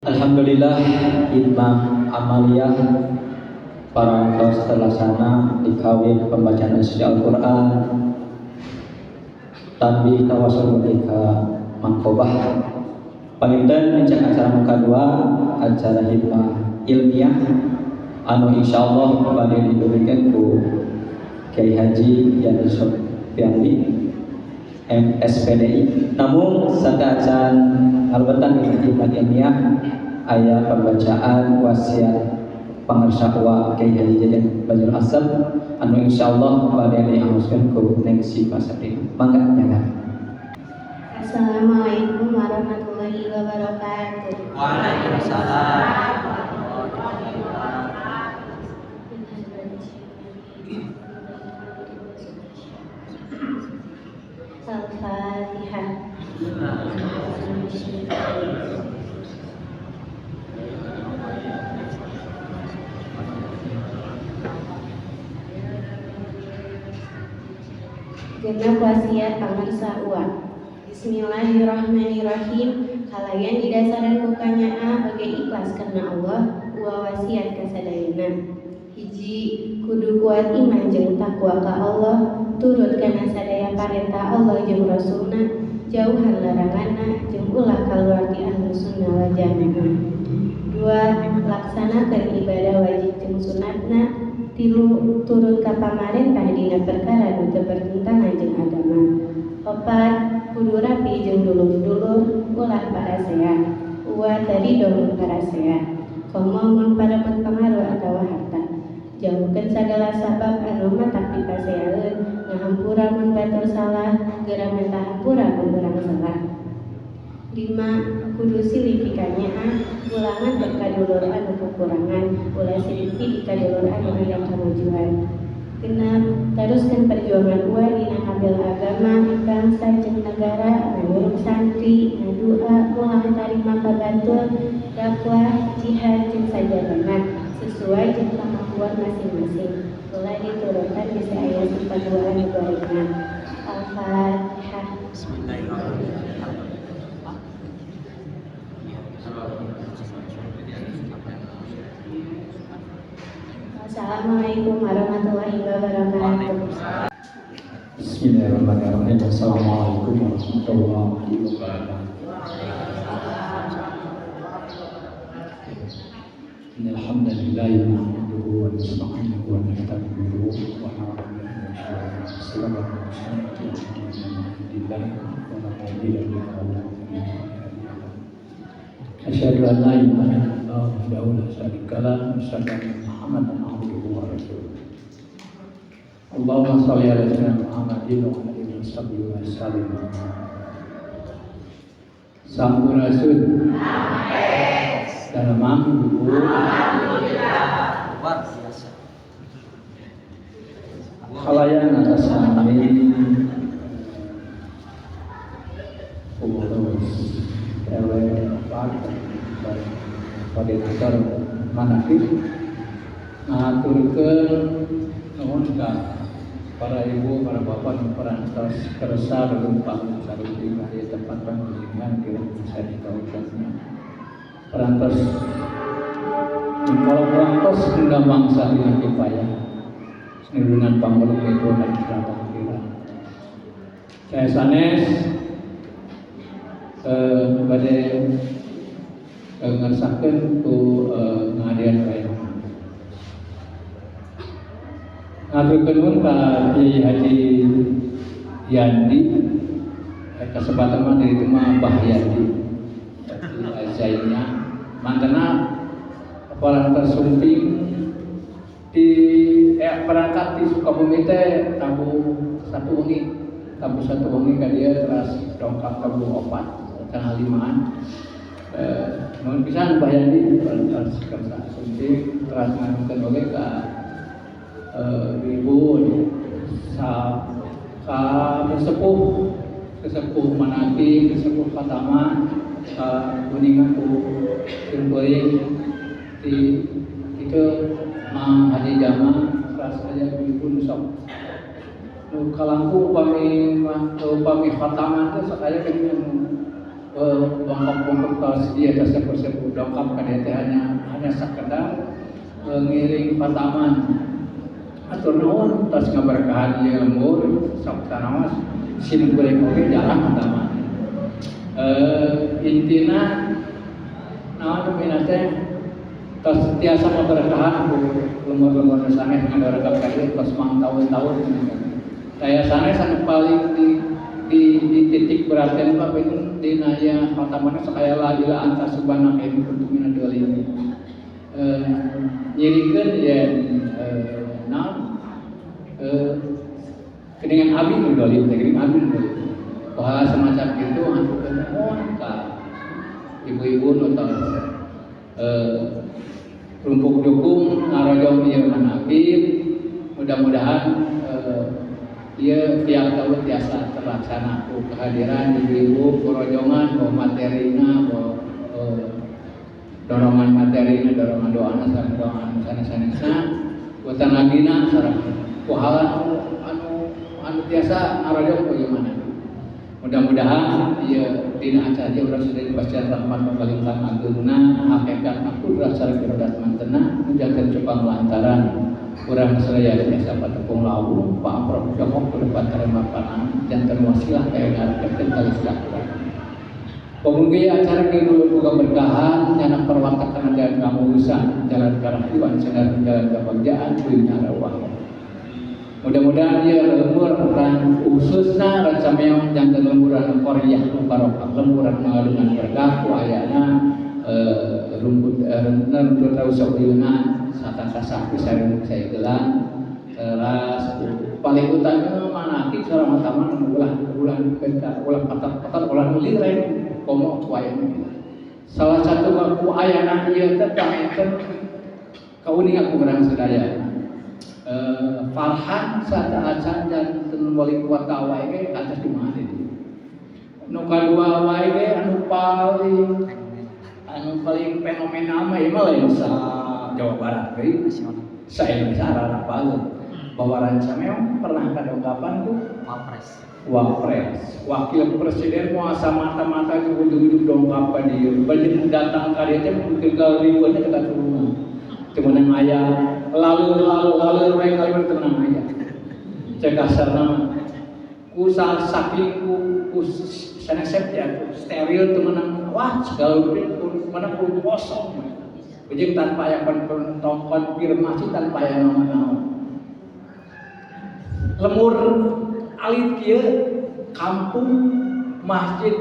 Alhamdulillah, hikmah amaliyah para kaus terlaksana di kawin pembacaan suci Al-Quran, tanbih tawasul mereka mangkobah panginten mencak acara muka dua, acara hikmah ilmiah anu insyaallah badhe diberikan ku Kiai Haji Yani Sofiandi MSPDI. Namun sadaacan albetan hikmah ilmiah aya pembacaan wasiat pangarsakwa Kiai Haji Jajan Bajul Asad anu insyaallah badhe dianguskeun ku Neng Sifa Satina. Mangga nyaga. Assalamualaikum warahmatullahi wabarakatuh. Waalaikumsalam. Al-Fatihah. Genap wasiat pangarsa uang. Bismillahirrahmanirrahim. Kalayan didasaran kukanya bagai ikhlas karena Allah, wa wasiat kasadayana. Hiji, kudu kuat iman jeung takwa ka Allah, turut kana sadaya parentah Allah jeung Rasulna, jauhan laranganna jeung ulah kaluar ti Ahlus Sunnah wal Jamaah. Dua, laksanakeun ibadah wajib jeung sunatna. Tilu, turut ka pamarentah dina perkara nu teu bertentangan jeung agama. Opat, kudu rapi jeung dulur-dulur ulah parasea. Uwa tadi dong parasea. Komo mun parebut pangaruh atawa harta. Jauhkeun sagala sabab anu matak dipaseaeun, ngahampura mun batur salah, geura mentah hampura mun urang salah. 5. Kudu silih pikanya ulangan berkadulur anu kekurangan, ulah silih pi kadulur anu aya kamajuan. 6. Teruskeun perjuangan ulah dina ngambil agama, bangsa jeung negara, ngurung santri, ngadua, ulah tarima kabantul, dakwah, jihad jeung sajadana sesuai jeung kemampuan masing-masing. Ulah diturunkan bisa aya sifat dua anu barengan. Al-Fatihah. Bismillahirrahmanirrahim. Assalamualaikum warahmatullahi wabarakatuh. Bismillahirrahmanirrahim. Assalamualaikum warahmatullahi wabarakatuh. Innal hamdalillah nahmaduhu wa nasta'inuhu wa nastaghfiruh wa na'udzu billahi min asyhadu an la ilaha illallah wahdahu la syarika lah wa asyhadu anna Muhammadan abduhu wa rasuluh. Allahumma shalli ala sayyidina Muhammadin wa ala alihi wa sallim. Sampurasun. Dalam mangku Luar biasa. khalayan atas sami urus ewe pada dasar manakib ngaturkeun nuhun ka para ibu, para bapak, dan perantos kersa berumpang saruti di tempat pembimbingan kira bisa dikawinkannya perantos. Kalau perantos sudah bangsa dengan kipayah dengan pangulung itu dan kerabat kira. Saya sanes pada ngersakeun ku ngadian kaya. Ngaturkeun nuhun ka Kiai Haji Yandi kesempatan dari itu mah Mbah Yandi Zainnya mantena kepala tersumping di perangkat di Sukabumi teh tabu satu wengi ka dia teras dongkap tabu opat tanggal 5-an nuhun pisan Mbah Yandi teras kersa sumping teras nganukeun oge ka ibu kesepuh manati kesepuh Fatama kuningan ku kuring di itu Mang Haji Jama keras aja ibu nusok nu kalangkung upami Fatama teh sakaya kan bongkok-bongkok tos dia tersebut dongkap kada teh hanya sekedar ngiring pataman atur naon tos ngaberkahan ieu lembur sok tanawas sin goreng oge jarang pataman intina naon pina teh tos tiasa ngaberkahan ku lembur-lembur sanes ngaberkahan kali tos mang tahun-tahun saya sanes anu paling di titik beratnya Pak Bin dinaya khatamannya sekaya la ilaha anta subhanaka inni kuntu minadz dzalimin nyirikeun ya keningan abi nu dolim teh kening abi nu dolim poha semacam kitu anu mohon ka ibu-ibu nu tos rumpuk dukung ngarojong ieu manakib mudah-mudahan dia tiap tahun biasa terlaksana ku kehadiran ibu-ibu korojongan bawa materina bawa dorongan materina dorongan doana sareng dorongan sanes-sanesna buatan lagina sareng ku hal anu biasa ngarojong bagaimana mudah-mudahan ieu dina acara ieu urang sudah dibacaan rahmat paling agungna hakikat aku urang sareng rodat mantena menjaga cupang lantaran kurang saya biasa patepung lawu Pak Prof Jomok berdebat terima panang jantan wasilah kayak ngarepkeun kali silaturahmi. Pemunggi acara ini dulu buka berkahan nyanak perwatakan dan kamurusan jalan karahiwan sedar jalan kebahagiaan dunia rawah. Mudah-mudahan dia lembur dan khususnya dan sameong jantan lemburan Korea barokah lemburan mengalungan berkah ayana rumput tahu sobiuna sata-sasa bisa saya gelang teras paling utama mana ki sareng taman ulah penta ulah patat ulah lireng komo wayang salah satu aku ayana ieu teh paenten kauning aku berang sadaya Farhan sata acan dan wali kuota wae ge atas di mana itu nu kadua wae ge anu paling fenomenal mah ieu mah lain sa Jawa Barat deui sa Indonesia arah paeun bahwa ranca memang pernah kadongkapan tuh Wapres wakil presiden mau asa mata-mata ke ujung-ujung dongkap ka dieu baju datang ka dieu teh mungkin ka ribuan teh ka rumah teu meunang aya lalu wae kalimat tenang aya cek kasarna mah ku saking ku sanesep ya steril teu meunang wah segala mana ku kosong jeung tanpa aya konfirmasi tanpa aya naon-naon lemur alit kieu kampung masjid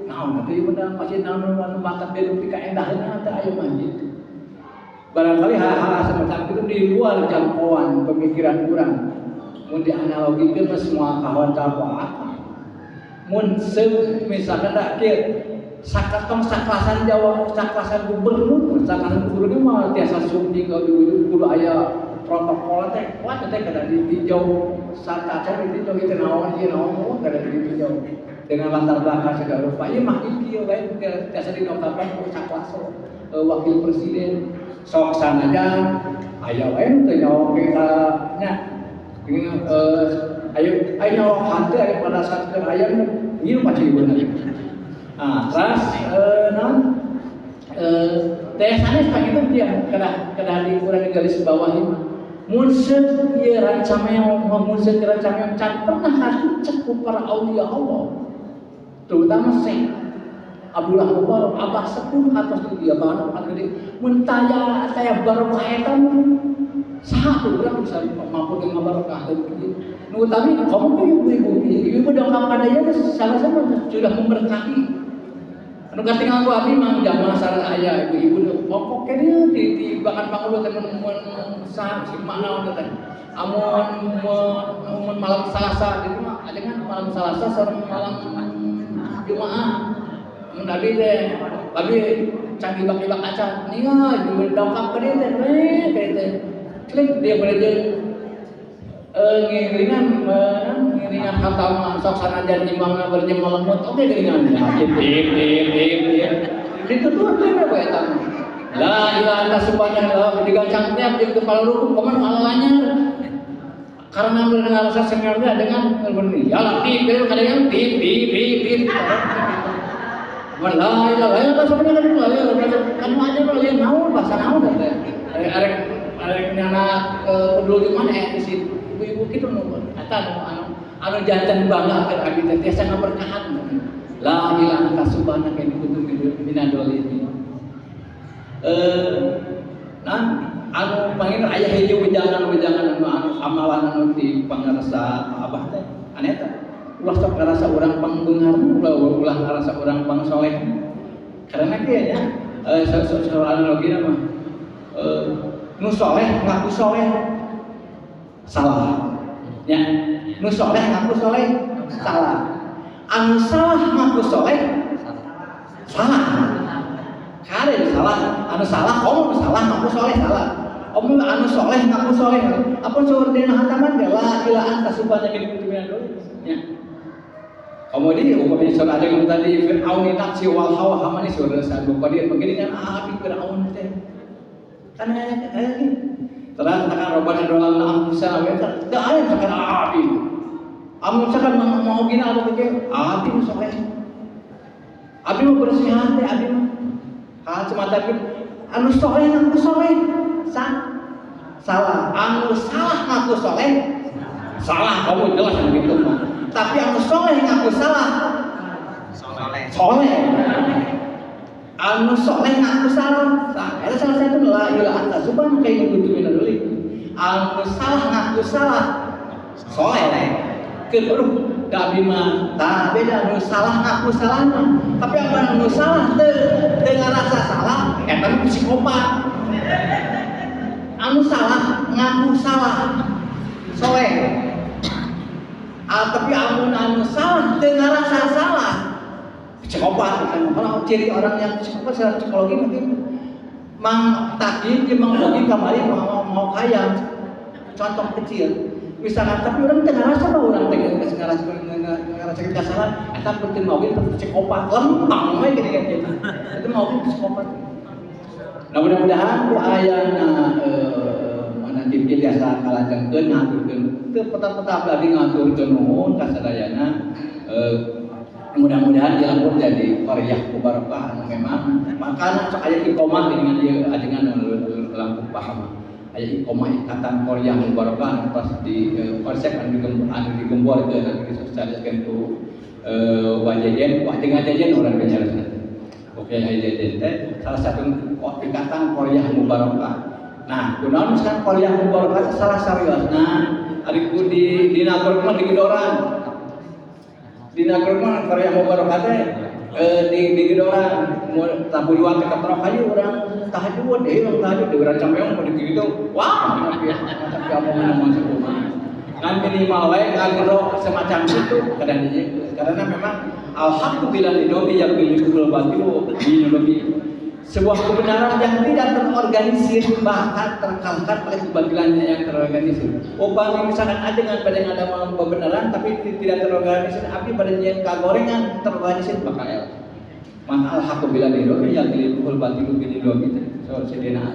naon teh bener masjid naon anu matak deui kaendaheunna teh aya masjid barangkali hal-hal semacam itu di luar jangkauan pemikiran urang mun dianalogikeun mah semua kawan apa mun misalkan da kieu sakatong saklasan Jawa saklasan gubernur mah tiasa sumding kudu aya protokol teh wah teh kada ditinjau sarta ditinjau itu naon ieu naon kada ditinjau dengan latar belakang segala rupa ieu mah kieu bae tiasa didongkapan ku saklaso wakil presiden sok sanajan aya wae teh nyawa kita nya ayo nyawa hante aya pada saat keur aya ngieu pacing bener terus teh sanes pakitu dia kada dikurang garis bawahi mah mun seut ieu rancameong mun seut rancameong can pernah harucek ku para aulia Allah terutama Syekh Abdullah Mubarak Abah Sepuh atas dia bahan gede mun taya barokah eta saha urang bisa mampu dengan barokah kieu nu utami kamu ibu dongkap kadaya salah satu sudah memberkahi anu katingal ku abdi mah jamaah sareng aya ibu-ibu pokok dieu di bakan pangulo teh mun saha si makna teh amun malam Salasa ditu mah ajengan malam Salasa sareng malam Jumaah mun abdi teh abdi can ibak-ibak acan nia di dongkap ka dieu teh teh klik dia berejeun ngiringan khatam sok sanajan imamna berjem malemut oke geuningan dituturkeun apa eta la ilaha illa subhanallah digancang tiap di kepala rukun koman alanya karena mendengar rasa sengaja dengan benih ya lah tip kadang tip Wallahi lah sebenarnya kan aja lo yang naon bahasa naon teh. Arek anak pedul di mana di situ. Ibu-ibu kitu nu eta anu janten bangga keur abi teh tiasa ngaberkahan. La ilaha illa subhanaka inni kuntu minadz dzalimin. Nah, anu panggil aya hiji wejangan anu amalan anu di pangarsa abah teh. Anu eta ulah sok ngarasa urang pangbeungar, ulah ngarasa urang pangsoleh. Karena kieu nya soal analogi mah nu soleh ngaku soleh salah. Ya, nu soleh ngaku soleh salah. Anu salah ngaku soleh salah. Kare salah, anu salah kamu salah ngaku soleh salah. Om anu soleh ngaku soleh. Apa seueur dina hataman ge la ilaha anta subhanaka inni kuntu minadz dzalimin. Ya. Kemudian umpamanya surah ada yang tadi Fir'aun nafsi wal hawa hamani surah satu qadir begini kan api Fir'aun teh. Kan kayak gini. Terus akan robbana dalam anfusana wa enggak ada sekarang api. Amun misalkan mau gini apa begitu? Api soleh. Api mau bersih hati, api mah. Kalau semata itu anu soleh ngaku soleh salah. Anu salah ngaku soleh salah. Kamu jelas begitu mah. Tapi anu soleh ngaku salah soleh. Anu soleh ngaku salah. Ada salah satu la ilaha illa subhanaka inni kuntu minadz dzalimin. Anu salah ngaku salah soleh. Keberuh tapi mah tak beda anu salah ngaku salah mah. Tapi anu salah dengan rasa salah eta psikopat. Anu salah ngaku salah soleh. Tapi anu salah dengan rasa salah psikopat. Kalau ciri orang yang psikopat secara psikologi mungkin mang takdir ke mang logika kembali mau kaya. Contoh kecil misalkan tapi orang tengah rasa bahwa orang tengah rasa kesalahan eta penting mobil psikopat lempang we gini gitu. Itu mobil psikopat. Nah mudah-mudahan ku ayana mana dipilih asa kalajengkeun ngaturkeun teu petap-petap lagi ngaturkeun nuhun ka sadayana mudah-mudahan diampun jadi qaryah mubarakah anu memang makana sok aya iqomah dengan ieu ajengan langkung paham. Aya iqomah ikatan qaryah mubarakah pas di konsep anu digemborkeun anu disosialiskeun ku wajajen urang bicara. Oke, jajan teh salah satu ikatan qaryah mubarakah. Nah, kunaon misalkan qaryah mubarakah salah sariosna ari ku di nagor mah di Gedoran. Di nagor mah qaryah mubarakah teh di Gedoran tabuluan teh katrok hayu urang tahajud deui urang tahajud urang cameong mun dikitu. Wah, tapi apa masuk rumah. Kan minimal wae ngagero semacam itu karena memang alhamdulillah lidobi yang bilul batilu binulobi sebuah kebenaran yang tidak terorganisir bahkan terkalahkan oleh kebatilannya yang terorganisir. Upami misalkan ada dengan pada yang ada malam kebenaran tapi tidak terorganisir, tapi pada yang kagorengan terorganisir bakal. Maka alhamdulillah lidobi yang bilul batilu binulobi so sedena.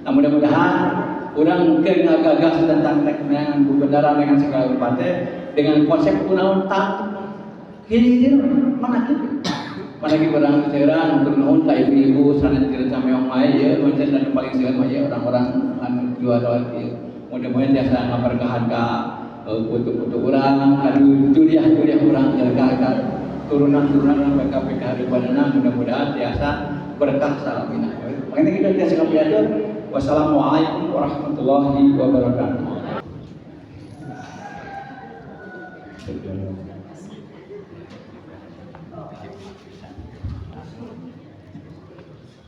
Nah mudah-mudahan orang gagas tentang kebenaran kebenaran dengan segala upate dengan konsep kunaon tak ini mana gitu orang seorang untuk nuhun ka ibu sanes tidak sampai orang lain ya macam dan paling seueur mah ya orang-orang anu dua-dua ieu mudah-mudahan biasa ngaberkahan ka putu-putu urang anu juriah-juriah urang jaga turunan-turunan mereka kehidupanna mudah-mudahan biasa berkah salamina. Makanya kita biasa ngapiatur. Wassalamualaikum warahmatullahi wabarakatuh.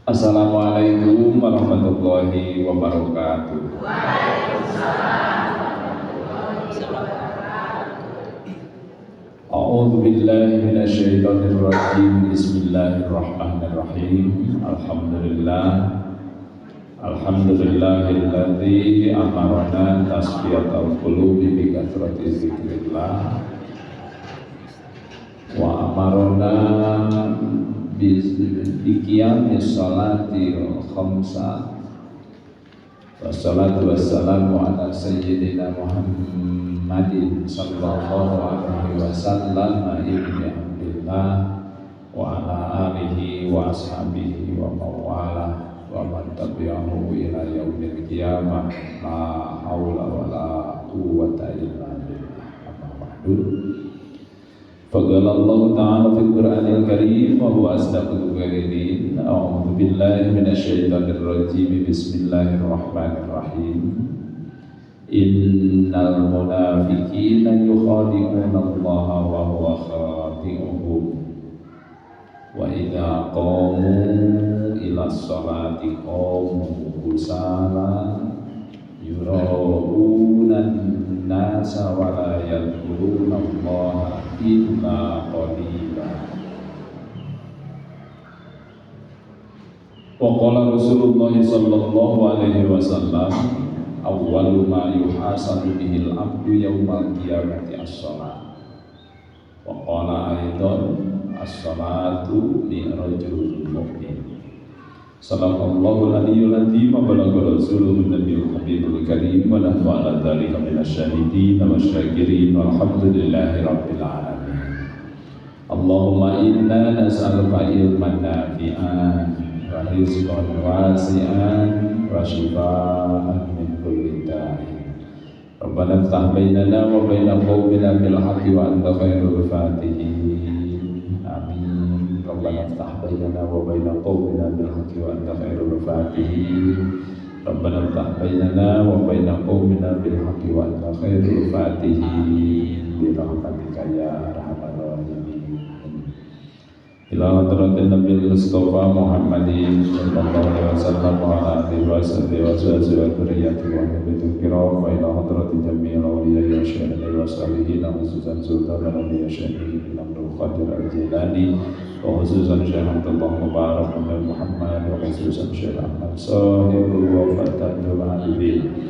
Assalamualaikum warahmatullahi wabarakatuh. A'udzu billahi minasyaitonir rajim. Bismillahirrahmanirrahim. Alhamdulillahilladzi amarana tasfiyatal qulubi bi kathrati dzikrillah wa amarana bi qiyamis sholati khamsa wassalatu wassalamu ala sayyidina Muhammadin sallallahu alaihi wasallam ibni Abdillah wa ala alihi wa ashabihi wa mawalah wa man tabi'ahu ila yaumil qiyamah la haula wa la quwwata illa billah. Amma ba'du. Faqala Allah ta'ala fil Qur'anil Karim wa huwa asdaqul qa'ilin. A'udzu billahi minasy syaithanir rajim. Bismillahirrahmanirrahim. Innal munafiqina yukhadi'una Allah wa huwa khadi'uhum wa idza qamu ila sholati qamu kusala yura'una an-nasa wa la yadhkuruna Allah illa qalila. Wa qala Rasulullah sallallahu alaihi wasallam awwalu ma yuhasabu bihil abdu yaumal qiyamati as-shalah. Wa qala aidan as-salatu mi'rajul mu'min. Sallallahu alaihi wa sallam wa balagha rasulun nabiyul habibul karim wa nahnu ala dzalika minasyahidin wa syakirin walhamdulillahi rabbil alamin. Allahumma inna nas'aluka ilman nafi'an wa rizqan wasi'an wa shifaa'an min kulli da'in. Rabbana iftah bainana wa baina qaumina bil haqqi wa anta khairul fatihin. Amin. Rabbana iftah bainana wa baina qaumina bil haqqi wa anta khairul fatihin. Rabbana iftah bainana wa baina qaumina bil haqqi wa anta khairul fatihin. Bi rahmatika ya arhamar rahimin. Ila hadratin Nabi Mustafa Muhammadin sallallahu alaihi wasallam wa ala alihi wa sahbihi wa dzurriyyati wa nabiyyil kiram wa ila hadratin jami'il awliya wa syuhada'i wa salihin khususan sultan Nabi Syekh Abdul Qadir Al-Jilani wa khususan Syekh Abdullah Mubarak bin Muhammad wa khususan Syekh Ahmad Sahibul Wafatul Alibin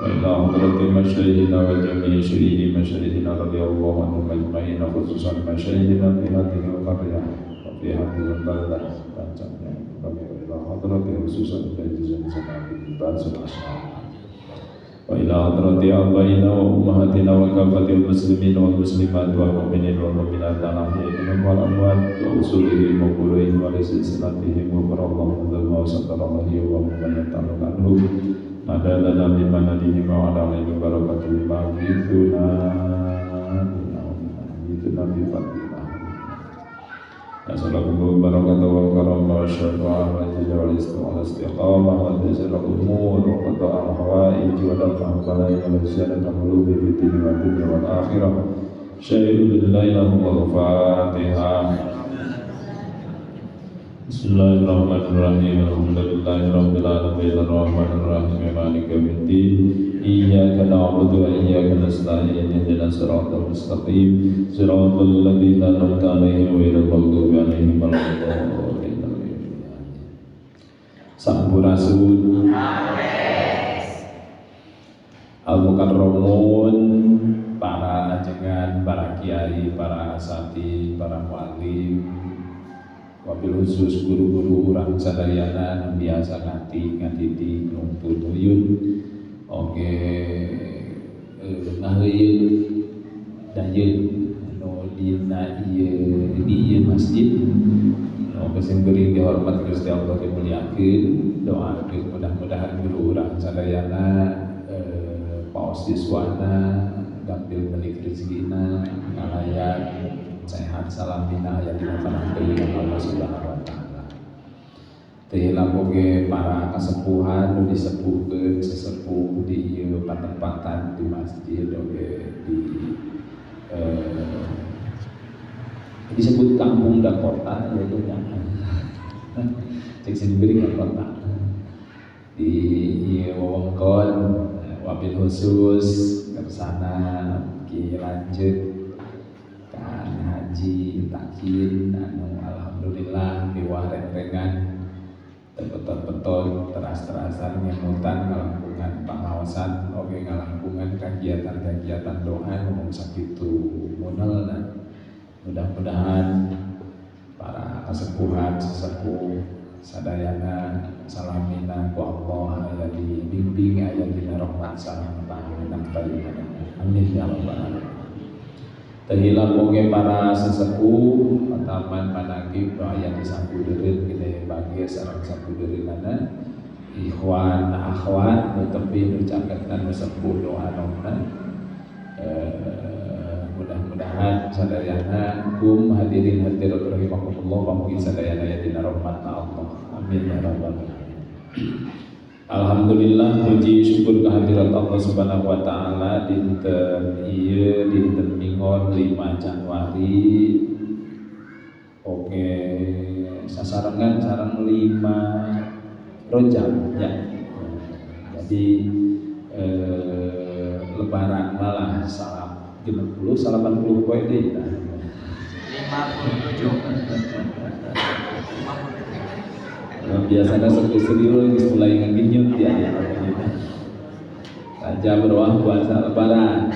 wa ila hadratin masyayikhina wa jami'i syuyukhi masyayikhina radhiyallahu anhum ajma'in khususan masyayikhina fi hadhihi al-qaryah fi hadhihi al-baldah bancanya kami ila hadratin khususan fajizan sanabi basul asma wa ila hadrati abaina wa ummahatina wa kafatil muslimin wal muslimat wal mu'minin wal mu'minat al-ahya'i wal amwat wa usulihim wa quluhim wa lisilsilatihim wa qarallahu wa sallallahu wa mubayyatan anhum madadana bimanadihim wa adalihim barakatihim ba'ithuna bi fadlillah. Assalamualaikum warahmatullahi wabarakatuh. Syarah wa jazal istiqamah wa jazal umur wa qada' al-hawaij wa daf'a al-balaya wa ziyadatan al-qulubi fi din wa dunya wal akhirah. Syai'un billahi al-Fatihah. Bismillahirrahmanirrahim. Alhamdulillahi rabbil alamin arrahmanir rahim maliki yaumiddin. Iyyaka na'budu wa iyyaka nasta'in ihdinas siratal mustaqim siratal ladzina an'amta 'alaihim ghairil maghdubi 'alaihim waladdallin. Sampurasun al-mukarramun, para ajengan, para kiai, para asati, para muallim, wabil khusus guru-guru urang sadayana biasa ngati nuntun uyun. Oke, ngaheyeun dayeun anu dina ieu masjid anu sing beuring dihormat Gusti Allah dimuliakeun, doakeun mudah-mudahan guru urang sadayana paos siswana gampil balik rezekina ngalayan sehat salamina aya dina panangteuing Allah Subhanahu wa taala. Teh lapoge para kasepuhan nu disepuhkeun sesepuh di ieu patempatan di masjid oge disebut kampung Dakota yaitu jangan cek sing beuring kota di ieu wewengkon wabil khusus kersana ki lanjut kan haji takin anu alhamdulillah diwareng-rengan betul-betul teras-terasan nyemutan ngalangkungan pengawasan oke ngalangkungan kegiatan-kegiatan doa ngomong sakitu munelna. Mudah-mudahan para kasepuhan sesepuh sadayana salamina ku Allah aya dibimbing aya dina rahmat sareng panjenengan panjenengan amin ya rabbal alamin. Tahilang oge para sesepuh pataman managib aya di sampudeureuh gini bagi sareng sampudeureuhna ikhwan akhwat nu tepi nu caketan sesepuh doa-doa. Mudah-mudahan sadayana kum hadirin hadirat rahimakumullah pamugi sadayana aya dina rahmat Allah. Amin ya rabbal alamin. Alhamdulillah puji syukur kehadirat Allah Subhanahu wa taala dinten ieu dinten Mingon 5 Januari. Oke, sasarengan sareng 5 Rojab ya. Jadi lebaran malah salam 70 80 poe deui. 57. Biasanya serius mulai ngeginyut ya. Raja berwah puasa lebaran.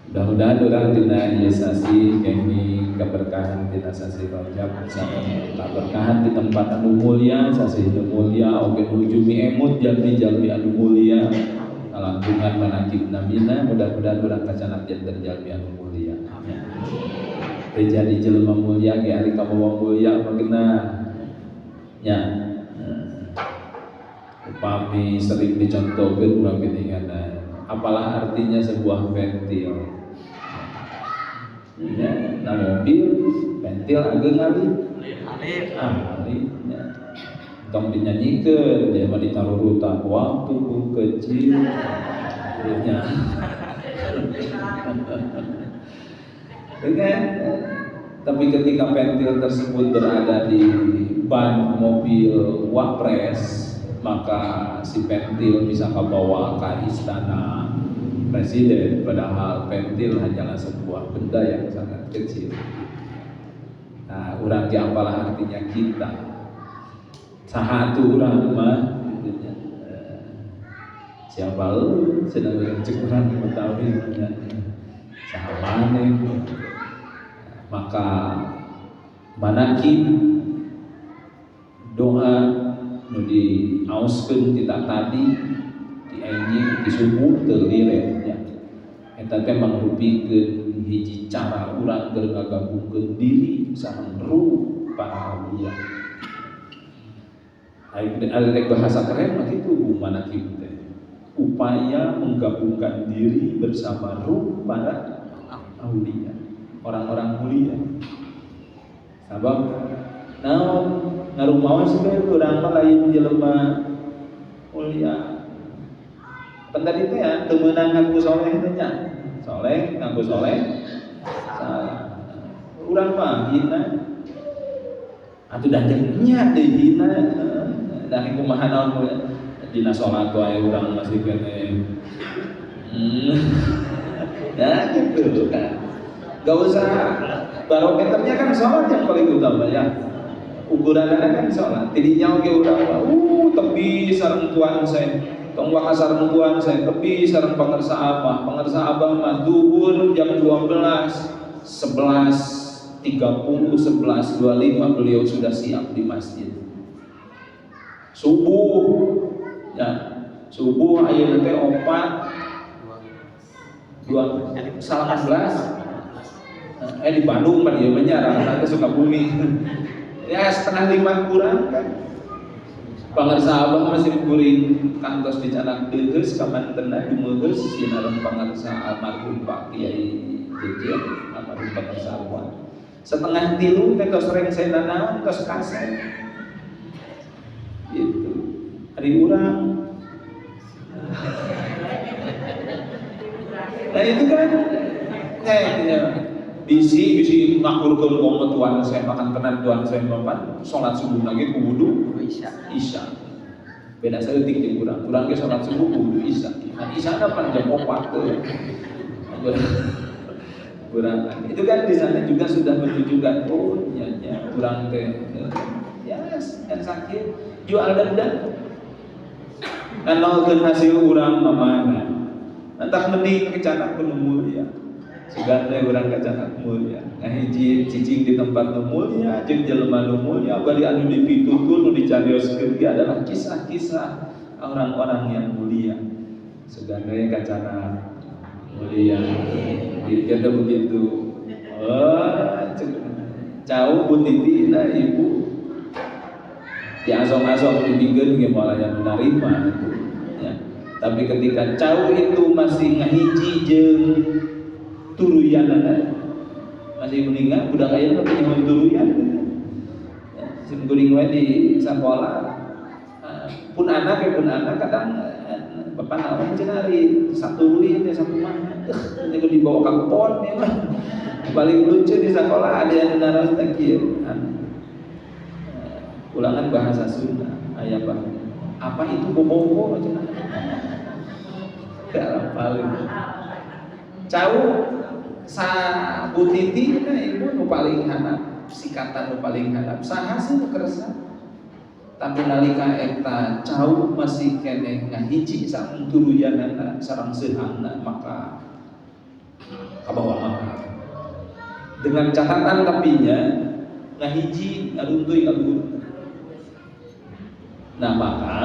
Mudah-mudahan orang dina ieu sasi kami keberkahan dina sasi Rajab sareng keberkahan di tempat anu mulia, sasi anu mulia oge nuju miemut jalmi-jalmi anu mulia. Langkungan manakib namina mudah-mudahan urang kacanat janten jalmi anu mulia. Jadi jelema mulia ge ari kabawa mulia bagina. Ya, upami sering dicontohkan urang geuningan apalah artinya sebuah ventil. Ya, na mobil ventil ageung ali. Ya. Tong dinyanyikeun dia mah ditarurutan waktu kecil. Ya. Dengan tapi ketika ventil tersebut berada di ban mobil wapres, maka si ventil bisa kebawa ke istana presiden, padahal ventil hanyalah sebuah benda yang sangat kecil. Nah, urang ge apalah artinya kita. Saha atuh urang mah siapa lu sedang cek urang Betawi saha maneh. Maka manakib doa nu diaoskeun kita tadi di enjing di subuh teu liret nya. Eta teh mangrupikeun hiji cara urang keur ngagabungkeun diri sareng ruh para aulia. Ada bahasa keren mah kitu manakib teh. Upaya menggabungkan diri bersama ruh para aulia, orang-orang mulia. Sabab naon ngarumaos teh urang mah lain jelema mulia. Tadi teh ya teu meunang ngaku soleh teh nya. Soleh ngaku soleh. Urang mah hina. Atuh danjeng nya deui hina. Dari kumaha naon mulia. Dina salat wae urang masih kene. Ya gitu kan. Gak usah barometernya kan sholat yang paling utama ya. Ukurannya kan sholat. Tidinya oke urang tepi sareng tuan saya. Tong waka sareng tuan saya tepi sareng pangersa abah. Pangersa abah mah zuhur jam 12, 11.30, 11.25 beliau sudah siap di masjid. Subuh ya. Subuh ayeuna teh 19 di Bandung kan dia menjarang ke Sukabumi. Ya 4:30 kurang kan. Pangarsa abah masih kuring kantos dicanak deus ka mantenna dumeus sinareun pangarsa almarhum Pak Kiai Jejen almarhum pangarsa abah. 2:30 teh tos rengsena naon tos kaset. Gitu. Ari urang. Nah itu kan bisi ngakurkeun komo tuan saya makan tenan tuan saya bapak salat subuh lagi wudu isya. Beda saeutik jeung urang ge salat subuh wudu isya. Nah isya kan jam 4 tuh. Urang itu kan di sana juga sudah menunjukkan urang teh ya sakit jual dendam. Nolkeun hasil urang mamana. Entah mending kecanak penuh mulia. Segala urang kecanak mulia. Nah hiji cicing di tempat nu mulia, jeung jelema nu mulia, bari anu dipitutur nu dicarioskeun adalah kisah-kisah orang-orang yang mulia. Segala kecanak mulia. Kita begitu. Jauh Bu Titi nah ibu diasong-asong dibikin gimana yang menerima itu. Ya. Tapi ketika jauh itu masih ngahiji jeung turuyanana masih meninggal budak aya mah punya turuyan. Ya, sim kuring we di sekolah pun anak kadang bapak naon cenari satu ruin ya satu mana itu dibawa ke kupon ya mah paling lucu di sekolah ada yang naras takir ulangan bahasa Sunda aya apa itu bobo cenah dalam paling jauh sa Bu Titi nah ibu nu paling handap sikatan nu paling handap saha sih nu kerasa tapi nalika eta jauh masih kene ngahiji sareng turuyanana sareng seunghangna maka kabawa maka dengan catatan tapinya ngahiji ngaruntuy ka guru. Nah maka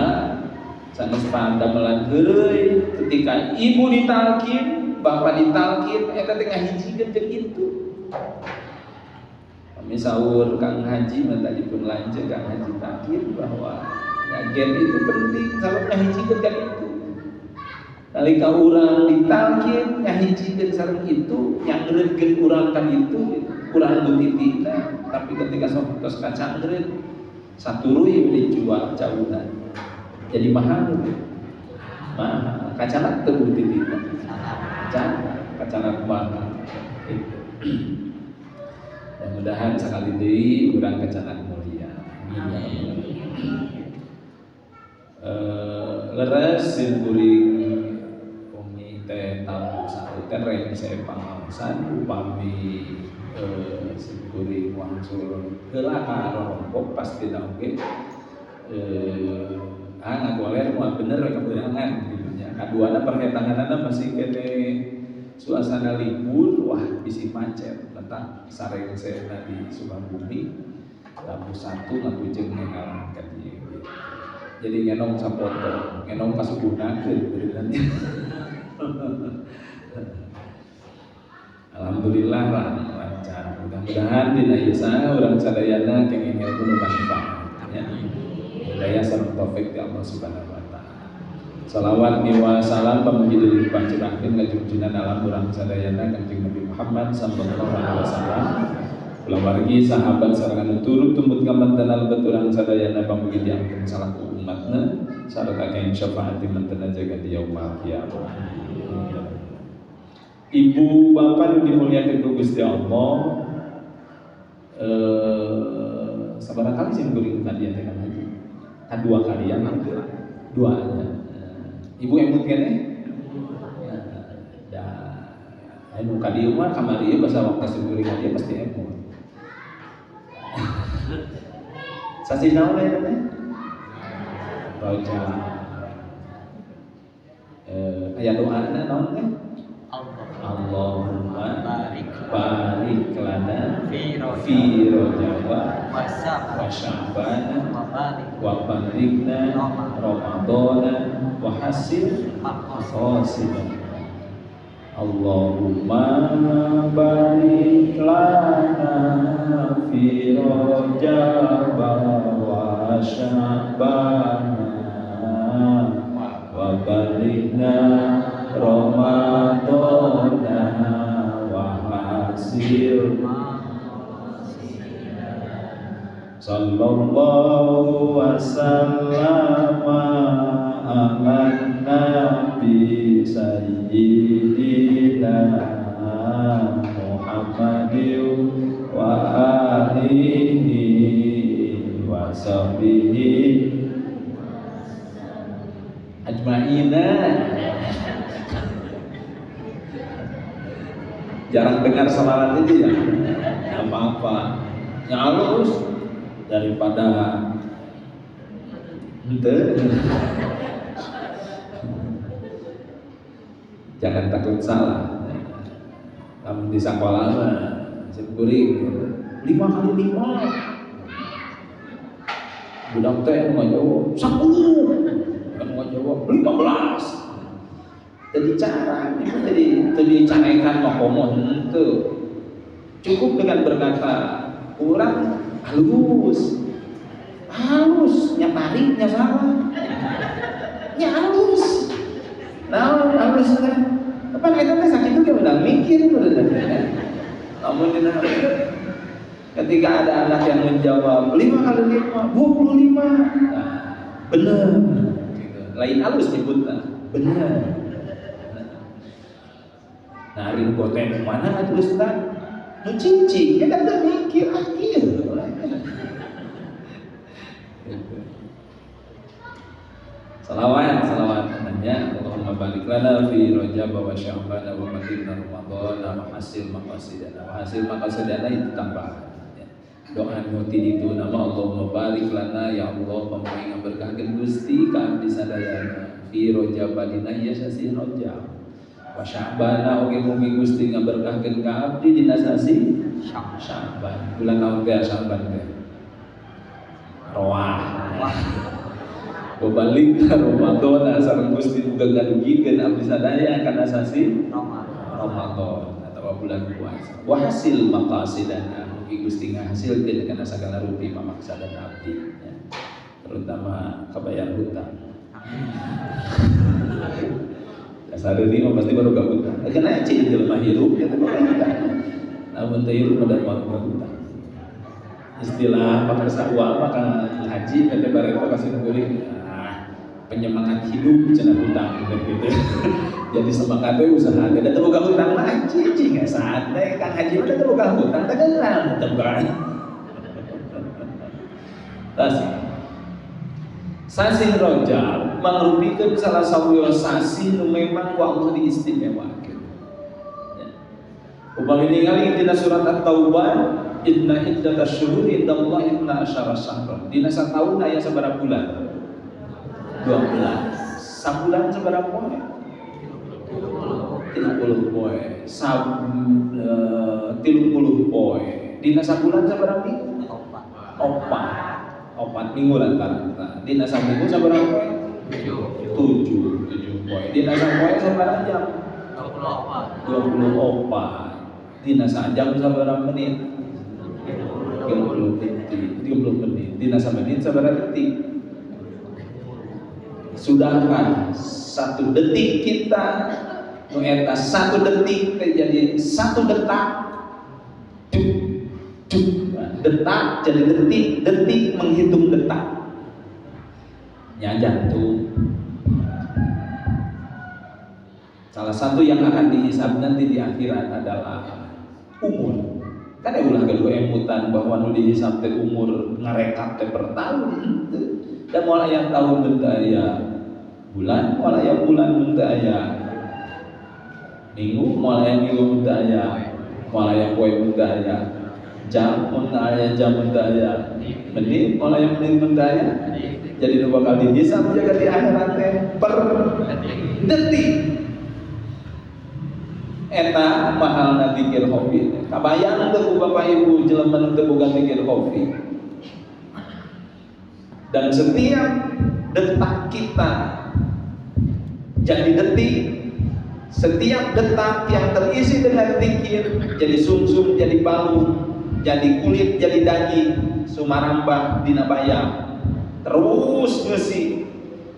sanes pandamelan heureuy ketika ibu ditalkin bapak ditalkin eta teh ngahijikeun jeung kitu. Kami sahur Kang Haji tadi pun lanjut Kang Haji takir bahwa ngajen itu penting kalau ngahijikeun kan itu. Nalika urang ditalkin ngahijikeun sareng itu nyangreutkeun urang kan itu urang butitina tapi ketika tos kacangreut saturuy dijual jauhan. Jadi mahal. Mahal kacana teu butitina. Kacana mahal. Mudah-mudahan sekali deui urang kecanan mulia. Leres sin kuring umi teh tamu satu teh rek saya pangaosan upami sin kuring wangsul heula ka rompok pasti oge ngagoler moal bener keberangan gitu nya. Kaduana perhetanganana masih kene suasana libur, wah bisi macet, letak sareng sena di Sukabumi, lampu satu, lampu jeung nengalan ka dieu. Jadi ngenong sapoto, ngenong kasubuhnakeun beunanya. Alhamdulillah lah lancar. Mudah-mudahan dina ieu saha urang sadayana kenging ilmu nu manfaat. Ya. Hidayah sareng taufik ti Allah Subhanahu wa taala. Salawat wa salam pamuji deui pancurahkeun ka junjungan alam urang sadayana Kanjeng Nabi Muhammad sallallahu alaihi wasallam. Kula wargi sahabat sareng anu turut tumut ngamanten urang sadayana pamugi diangkeun salaku umatna sarta kain syafaat mentena jaga di yaumul qiyamah. Ibu bapak nu dimuliakeun ku Gusti Allah sabaraha kali sih kuring kadieu teh kan haji. Kadua kalian alhamdulillah. Duanya. Ibu emut kene? Ya. Anu ka dieu mah kamari basa waktu seueuring ka dieu pasti emut. Sasi naon aya teh? Roja. Aya doana naon teh? Allahumma barik lana fi Rajab wa Sya'ban wa balighna Ramadhan wa hasil maqasidana. Allahumma barik lana fi Rajab wa Sya'ban wa balighna Ramadana wa hasil sallallahu wasallam ala nabi sayyidina Muhammadin wa alihi wa sahbihi ajma'ina. Jarang dengar salalat itu ya, apa-apa nyalus daripada ente. Jangan takut salah. Kamu di sekolah mah sekuring 5 kali 5. Budak teh anu ngajawab 10, anu ngajawab 15. Jadi cara jadi carekan makomon itu cukup dengan berkata kurang halus nyatariknya salah halus kan apa kita sakit itu dia udah mikir namun ketika ada anak yang menjawab 5 kali 5 25 bener gitu. Lain halus nyebutnya bener. Nah, hari poten mana atuh Ustaz? Nu cincing, ya kan mikir akhir. Salawat namanya Allahumma barik lana fi Rajab wa Sya'ban wa balighna Ramadan wa hasil maqasidana itu tambahan. Doa nuti itu nama Allahumma barik lana ya Allah pamoing berkahkeun Gusti ka abdi sadayana fi Rajab dina ieu sasi Rajab. Wa Sya'ban oge mugi Gusti ngaberkahkeun ka abdi dina sasi Sya'ban. Bulan naon teh Sya'ban teh? Roah. Balik Ramadan sareng Gusti muga ngadugikeun abdi sadaya kana sasi Ramadan atau bulan puasa. Wa hasil maqasidana mugi Gusti ngahasilkeun kana sagala rupi pamaksadana abdi ya. Terutama kabayar hutang. Dasar deui mah pasti baru gak hutang. Kana cing jelema hirup ya teh hutang. Namun teh hirup ada hutang. Istilah pakarsa uang maka haji kata bareng kasih kuring penyemangat hidup cenah hutang gitu. Jadi semangatnya usaha ada boga hutang mah haji nggak santai Kang Haji udah teu boga hutang teh geurang tebran. Tas sasi Rajab mangrupikeun salah sawiyo sasi nu memang ku Allah diistimewakeun. Upami ningali dina surat At-Taubah inna iddatash syuhuri indallahi 12 syahran. Dina sataun aya sabaraha bulan? 12. Sabulan sabaraha poe? 30 poe. 30 poe. Dina sabulan sabaraha minggu? 4 minggu rata-rata. Dina saminggu sabaraha poe? 7 poe. Dina sapoe sabaraha jam? 24. Dina sajam sabaraha menit? 30 menit. Dina samenit sabaraha detik? Sudahkan 1 detik kita nu eta 1 detik jadi 1 detak. Detak jadi detik menghitung detak. Ya jantung. Salah satu yang akan dihisab nanti di akhirat adalah umur. Kan ulah kedua emutan bahwa nu dihisab teh umur ngarekap teh per tahun. Dan moal yang tahun teu aya bulan, moal aya bulan teu aya minggu, moal aya minggu teu aya, moal aya poe teu aya jam, moal aya jam teu aya menit, moal aya menit teu aya. Jadi nu bakal dihisab jaga di akhirat teh per detik. Eta mahalna zikir hobi. Kabayang teu ku Bapak Ibu jelema nu teu boga zikir hobi. Dan setiap detak kita jadi detik, setiap detak yang terisi dengan zikir jadi sumsum, jadi balu, jadi kulit, jadi daging, sumarambah dina bayang. Terus ngeusi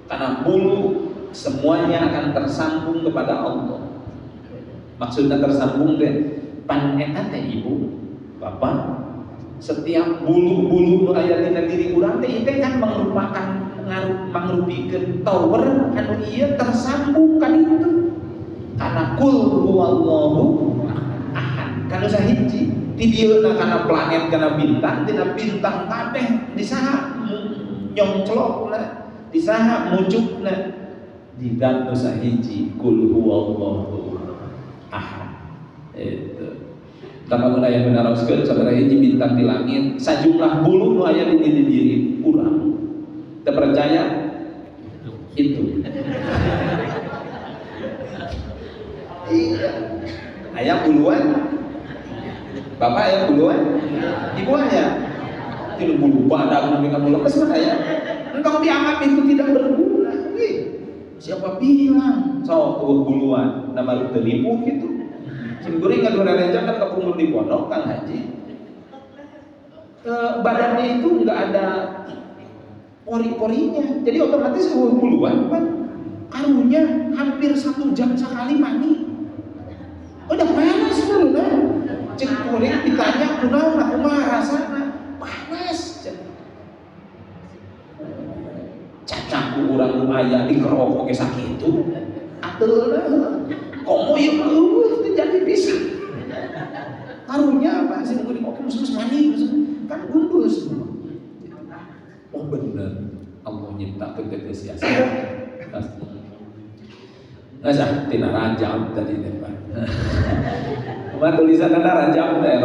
karena bulu semuanya akan tersambung kepada Allah. Maksudnya tersambung teh pan eta teh Ibu, Bapak, setiap bulu-bulu nu aya dina diri urang teh itu kan mangrupikeun tower anu ieu tersambung kan itu. Karena kul huwallahu ahad. Kana sahiji di dieuna kana planet kana bintang, dina bintang kabeh disaha nyongclokna, disaha mucukna di dan sahiji kul huwallahu ahad. Itu kalau aya yang menaroskeun sabaraha hiji bintang di langit sajumlah bulu nu aya di diri urang. Teu percaya? Itu. Iya. Aya buluan? Bapak aya buluan? Ibu aya? Itu bulu badak nu mika bulu geus aya. Engkau dianggap itu tidak berguna. Sia siapa bilang so buluan nama lu terlipu gitu. Simkuring ngadu rerenjang kan kepungul di pondok Kang Haji. Badannya itu nggak ada pori-porinya, jadi otomatis buluan kan. Karunya hampir 1 jam sekali mandi. Udah panas dulu kan. Cek kuring ditanya kumaha rasana panas. Cacaku urang nu aya di kerok oge sakitu. Atuh komo ieu teu jadi bisa. Karunya apa sih kuring oke musus mandi kan gundul semua. Oh bener Allah nyiptakeun teh sia-sia. Nggak tina rajab tadi teh Pak. Cuma tulisanna rajab teh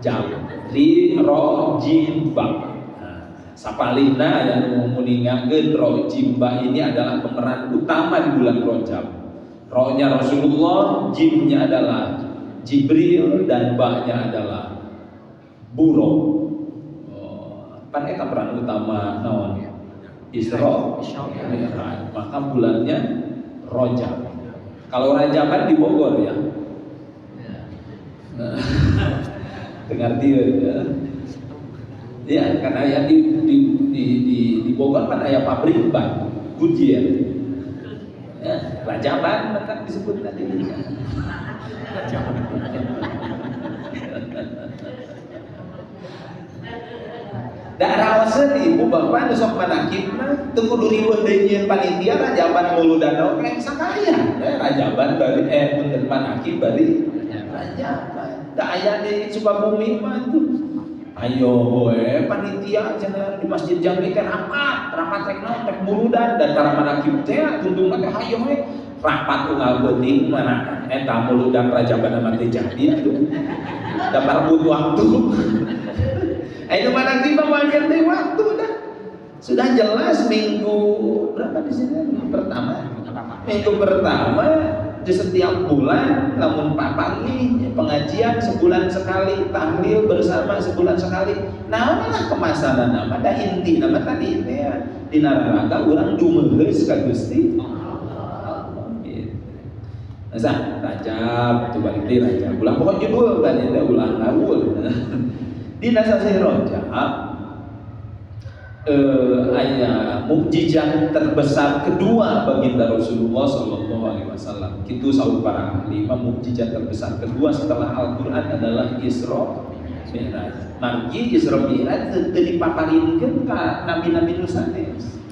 jam li rojimba. Sapalina yang meninggalkan rojimba ini adalah pemeran utama di bulan Rajab. Rohnya Rasulullah, jimnya adalah Jibril dan ba-nya adalah Buruk. Pan eta peran utama naon? Isra Mi'raj. Maka bulannya Rajab. Kalau Rajaban di Bogor ya. Dengar dia ya. Ya, karena ya di Bogor kan aya pabrik ban, Goodyear. Ya, Rajaban kan disebut tadi. Daerah waseun ibu bapak nu sok manakib mah teu kudu riweuh deui nyieun panitia Rajaban mulu danau kayak sakaya. Rajaban bari punten manakib bari Rajaban. Da aya di Sukabumi mah tuh. Ayo we panitia cenah di Masjid Jami teh rapat teh naon teh muludan dan para manakib teh tuntung teh hayo we rapat unggal beuting mana eta muludan Rajaban mah teh jadi atuh. Da parebut waktu. Itu manakib bagian teh waktu dah. Sudah jelas minggu berapa di sini? Minggu pertama. Di setiap bulan lamun pagi pengajian sebulan sekali, tahlil bersama sebulan sekali. Nah, lah kemasanan nama da inti nama tadi teh dina raraga urang jumeheus ka Gusti Allah gitu. Nah, Rajab tu balik di Rajab. Ulah pokok judul kan eta ulah ngawul. Dina sasi Rajab ayat mukjizat terbesar kedua baginda Rasulullah Sallallahu Alaihi Wasallam. Itu saud para ahli, mukjizat terbesar kedua setelah Al-Quran adalah Isra Mi'raj. Margi Isra Mi'raj teu dipaparinkeun ka nabi-nabi nu sanes.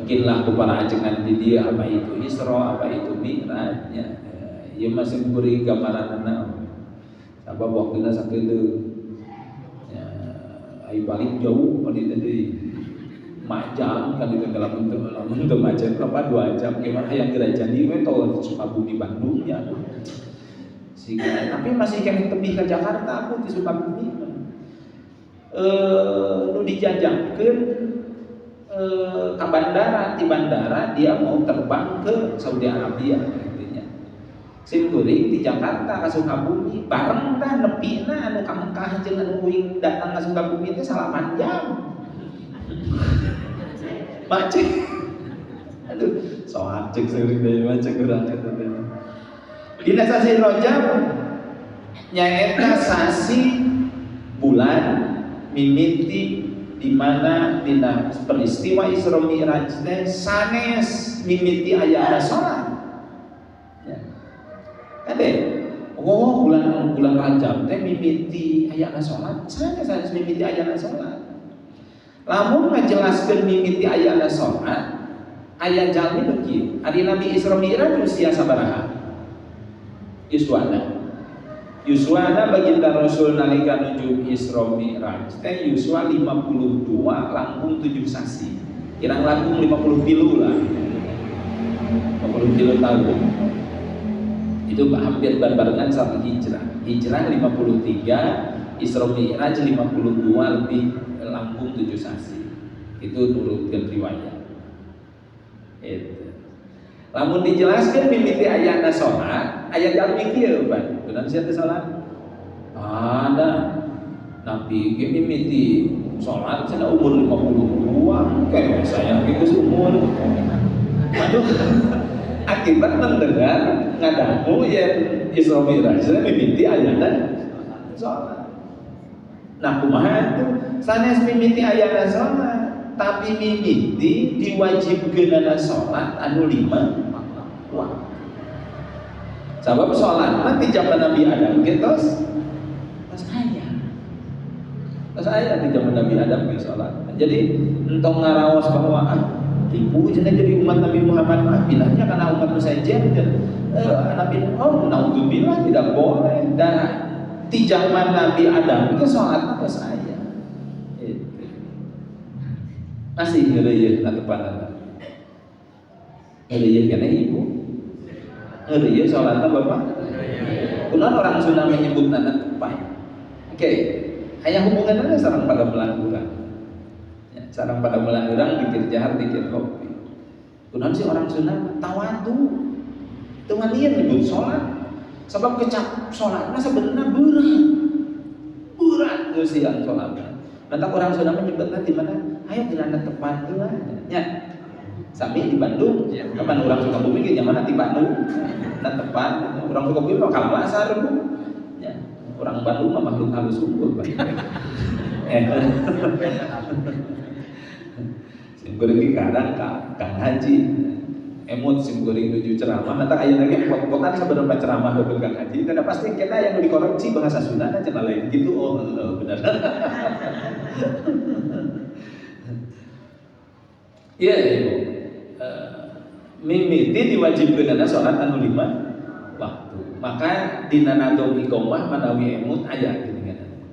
Kinlah ku para ajengan di dia apa itu Isra, apa itu Mi'raj. Ieu masih beri gambaran naon. Sabab waktuna sakeuleuh ai balik jauh di tadi majam kan di dalam untuk majam berapa 2 jam gimana yang gereja di tol Sukabumi Bandung ya sehingga tapi masih kayak tebih ke Jakarta aku di Sukabumi nu dijajakeun ke bandara di bandara dia mau terbang ke Saudi Arabia intinya simkuring di Jakarta ke Sukabumi bareng dah nepina anu ka Mekah jeung anu uing datang ka Sukabumi teh 8 jam. Macet. Aduh, soal cek seuring deui mah cek urang eta teh. Dina sasi Rajab nyaeta sasi bulan mimiti di mana dina peristiwa Isra Mi'raj teh sanes mimiti aya salat. Kade, bulan Rajab teh mimiti ayana salat, sanes mimiti ayana salat. Lamun ngajelaskeun mimiti ayana salat, aya jalmi nu kieu. Ari Nabi Isra Mi'raj usia sabaraha? Yuswana baginda Rasul nalika nuju Isra Mi'raj teh yuswa 52 langkung 7 sasi. Kirang langkung 50 tilu lah. 50 tilu tahun. Itu hampir barengan sama hijrah 53, Isra Mi'raj 52 lebih langkung 7 sasi. Itu nurutkeun riwayat. Itu. Lamun dijelaskeun mimiti ayatna salat, ayat jalmi kieu Pak. Benar sia teh salat? Ada. Nabi ge mimiti salat cenah umur 52 kayak saya gitu seumur. Aduh, akibat mendengar ngadamu yang Isra Mi'raj mimiti ayatna sholat. Nah, kumaha tuh sanes mimiti ayatna sholat, tapi mimiti diwajibkeunana sholat anu 5 waktu. Sabab sholat mah di zaman Nabi Adam getos pas aya di zaman Nabi Adam ge sholat. Jadi entong ngaraos bahwa ibu cenah jadi umat Nabi Muhammad mah bilangnya karena umat sejen Nabi naudzubillah tidak boleh. Dan di zaman Nabi Adam itu sholat pas aya. Itu. Masih ngeureuyeuh na tepanana. Ngeureuyeuh kana ibu. Ngeureuyeuh sholatna Bapak. Kunaon orang Sunda menyebutna tepan. Oke. Aya hubunganna sareng pada melan urang. Ya, sareng pada melan urang dikir jahar dikir kopi. Kunaon sih orang Sunda tawadu. Teu nganieu nyebut salat. Sabab kecap salatna sebenarnya berat geusian salatna. Mantap orang Sunda menyebutna di mana? Hayo dilana tepan heula nya. Sami di Bandung, kapan orang Sukabumi ge nyamanna di Bandung. Na tepan, orang Sukabumi mah kalasar. Orang Bandung mah makhluk halus unggul Pak. Sim goreng kadang Kang Haji emot sim goreng nuju ceramah nanti ayeuna ge pot-potan sabenerna ceramah heukeun Kang Haji teh pasti kita yang dikoreksi bahasa Sunda cenah lain gitu. Oh benar. Iya Ibu. Mimiti diwajibkeunana salat anu 5 waktu. Maka dina nadom iqomah manawi emut aya geuningan.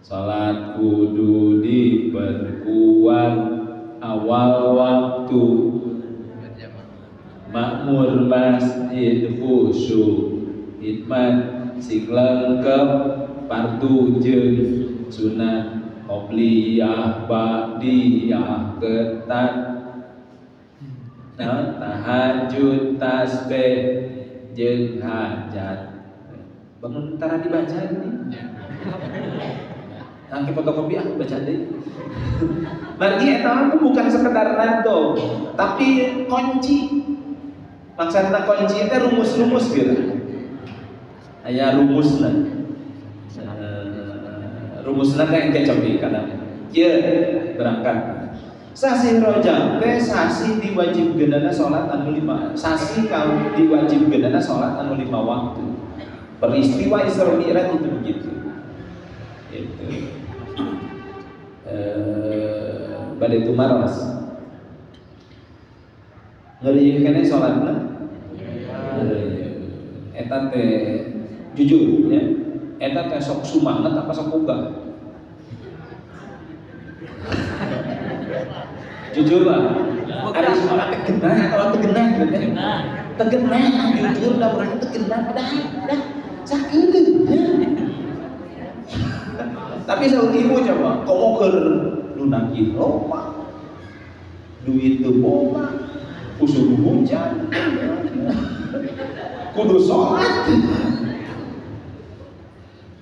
Salat kudu diperkuat awal waktu. Makmur masjid khusyuk hikmat sing lengkep fardu jeung sunat qobliyah ba'diyah ketat. Tahajud tasbih jeung hajat. Bangun tara dibaca ini. Angke fotokopi aku baca deui. Berarti eta bukan sekedar nado, tapi kunci. Maksudna kunci teh rumus-rumus gitu. Aya rumusna. Rumusna teh engke cobi kadang. Ieu berangkat. Sasi Rajab teh sasi diwajibkeunana salat anu 5. Sasi kau diwajibkeunana salat anu 5 waktu. Peristiwa Isra Mi'raj itu begitu. Itu. Bade tumaros. Ngeureuyeuh keneh salatna? Eta teh jujur ya. Eta teh sok sumanget apa sok boga? Jujur lah, ada semangat tegenah atau tegenah gitu kan? Tegenah, jujur lah orang tegenah dah sakit. Tapi saud ibu coba, komo keur lunaki loba, duit teu boga, usul hujan, kudu sholat.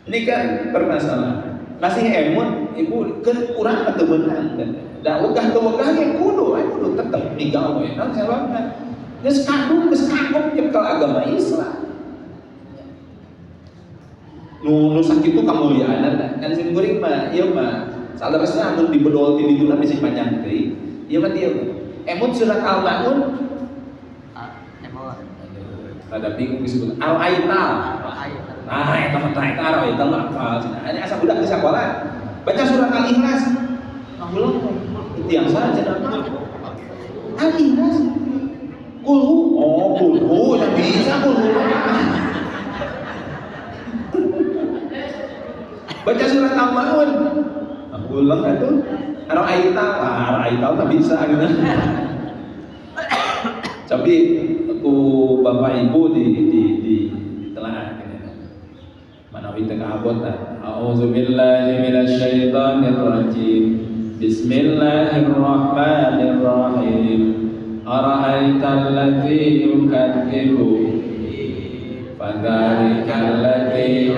Ini kan permasalahan. Masih emut, ibu kan kurang atau benar kan? Da wegah teu wegah ge kudu tetep digawe. Nah sababna geus kagum jeung agama Islam. Nu sakitu kamulyaanna kan sim kuring mah ieu mah saleresna amun dibedol ti dituna bisi panjang teh. Ieu mah dieu. Emut surat Al-Maun. Rada bingung disebut Al-Aital. Nah, eta mah Al-Aital mah apa? Ini asa budak di sekolah. Baca surat Al-Ikhlas. Belum tiang saja nama Al-Ikhlas. Kulhu yang bisa kulhu. Baca surat Al-Maun. Ulang itu. Ar-Aital tak bisa gitu. Tapi aku bapak ibu di telah manawi tengah abotan. A'udzubillahi minasyaitonir rajim. Bismillahirrahmanirrahim. Ara'aital ladzi yukadzibu fadzalikal ladzi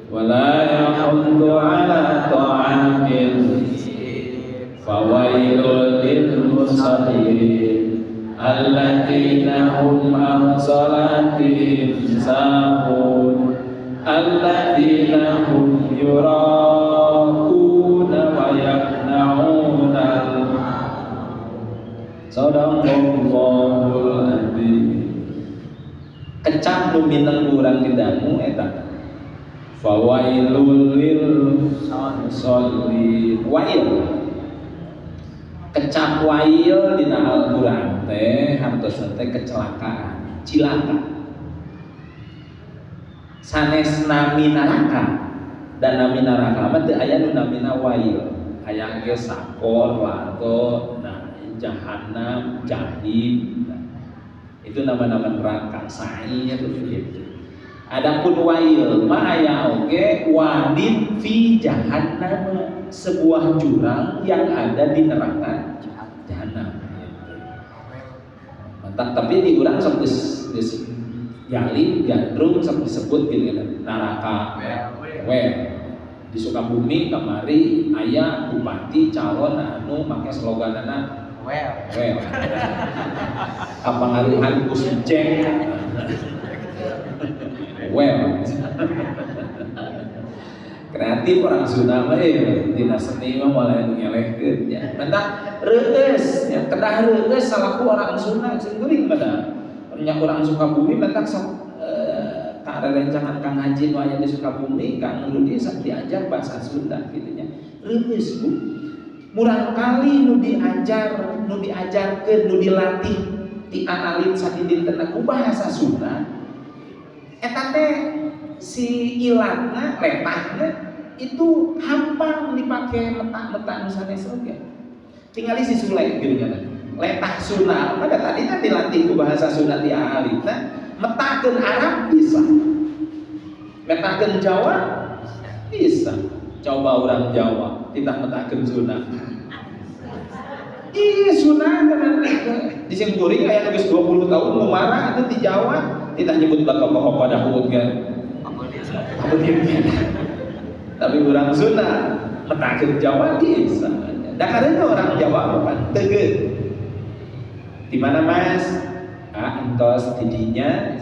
wa la yahuddu 'ala ta'amil alladzina hum an salatihim sahun alladzina hum yura'una wa yamna'una sadaqallahul adzim. Kecap nu mineng urang didangu eta fawailul lil musallin. Wail kecap wail dina Al-Qur'an teh hartosna teh kecelakaan, cilaka. Sanes nami neraka dan nami neraka mah teu aya nu namina wail. Aya ge sakor, lato, jahanam, jahim. Itu nama-nama neraka, sa'ir gitu. Adapun wail mah aya oge wadin fi jahannam, sebuah jurang yang ada di neraka jahanam. Mantap, tapi di urang sok geus yali gandrung sok disebut gitu neraka. Di Sukabumi kamari aya bupati calon anu make sloganana well. Kapangaruhan ku Ceng. Well. Kreatif orang Sunda mah dina seni mah mulai ngelehkeun nya. Mentah reueus nya kedah reueus salaku orang Sunda sing geuring pada. Nya orang Sukabumi mentah sok ada rencangan Kang Haji nu aya di Sukabumi, Kang Rudi sak diajar bahasa Sunda kitu nya. Reueus Bu. Murang kali nu diajarkeun, nu dilatih ti analit sadidin ku bahasa Sunda. Eta teh si ilatna, letahna itu hampang dipake meta-meta nu sanes oge. Tingali si Sule geuningan. Letah Sunda, pada tadi dilatih ku bahasa Sunda ti alitna, metakeun Arab bisa. Metakeun Jawa bisa. Coba orang Jawa tidak metakeun Sunda. Ih, Sunda kan di Singkuring aya geus 20 tahun nu marah itu di Jawa tidak nyebut bakal pada hut kan. Tapi orang Sunda metakeun Jawa bisa. Da karena orang Jawa apa? Teugeut. Di mana Mas? Entos tidinya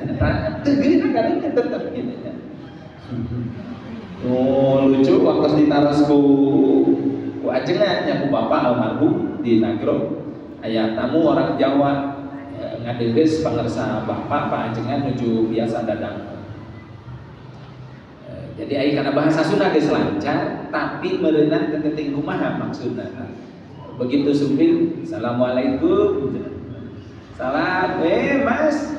teugeut karena tetep gitu ya. Oh lucu waktu ditaros ku ajengan nya ku bapak almarhum di Nagro aya tamu orang Jawa ngadeugeus pangersa bapak Pak ajengan nuju biasa dadang. Jadi aya kana bahasa Sunda geus lancar tapi meureunna teu teuting kumaha maksudna. Begitu supir assalamualaikum. Salam Mas.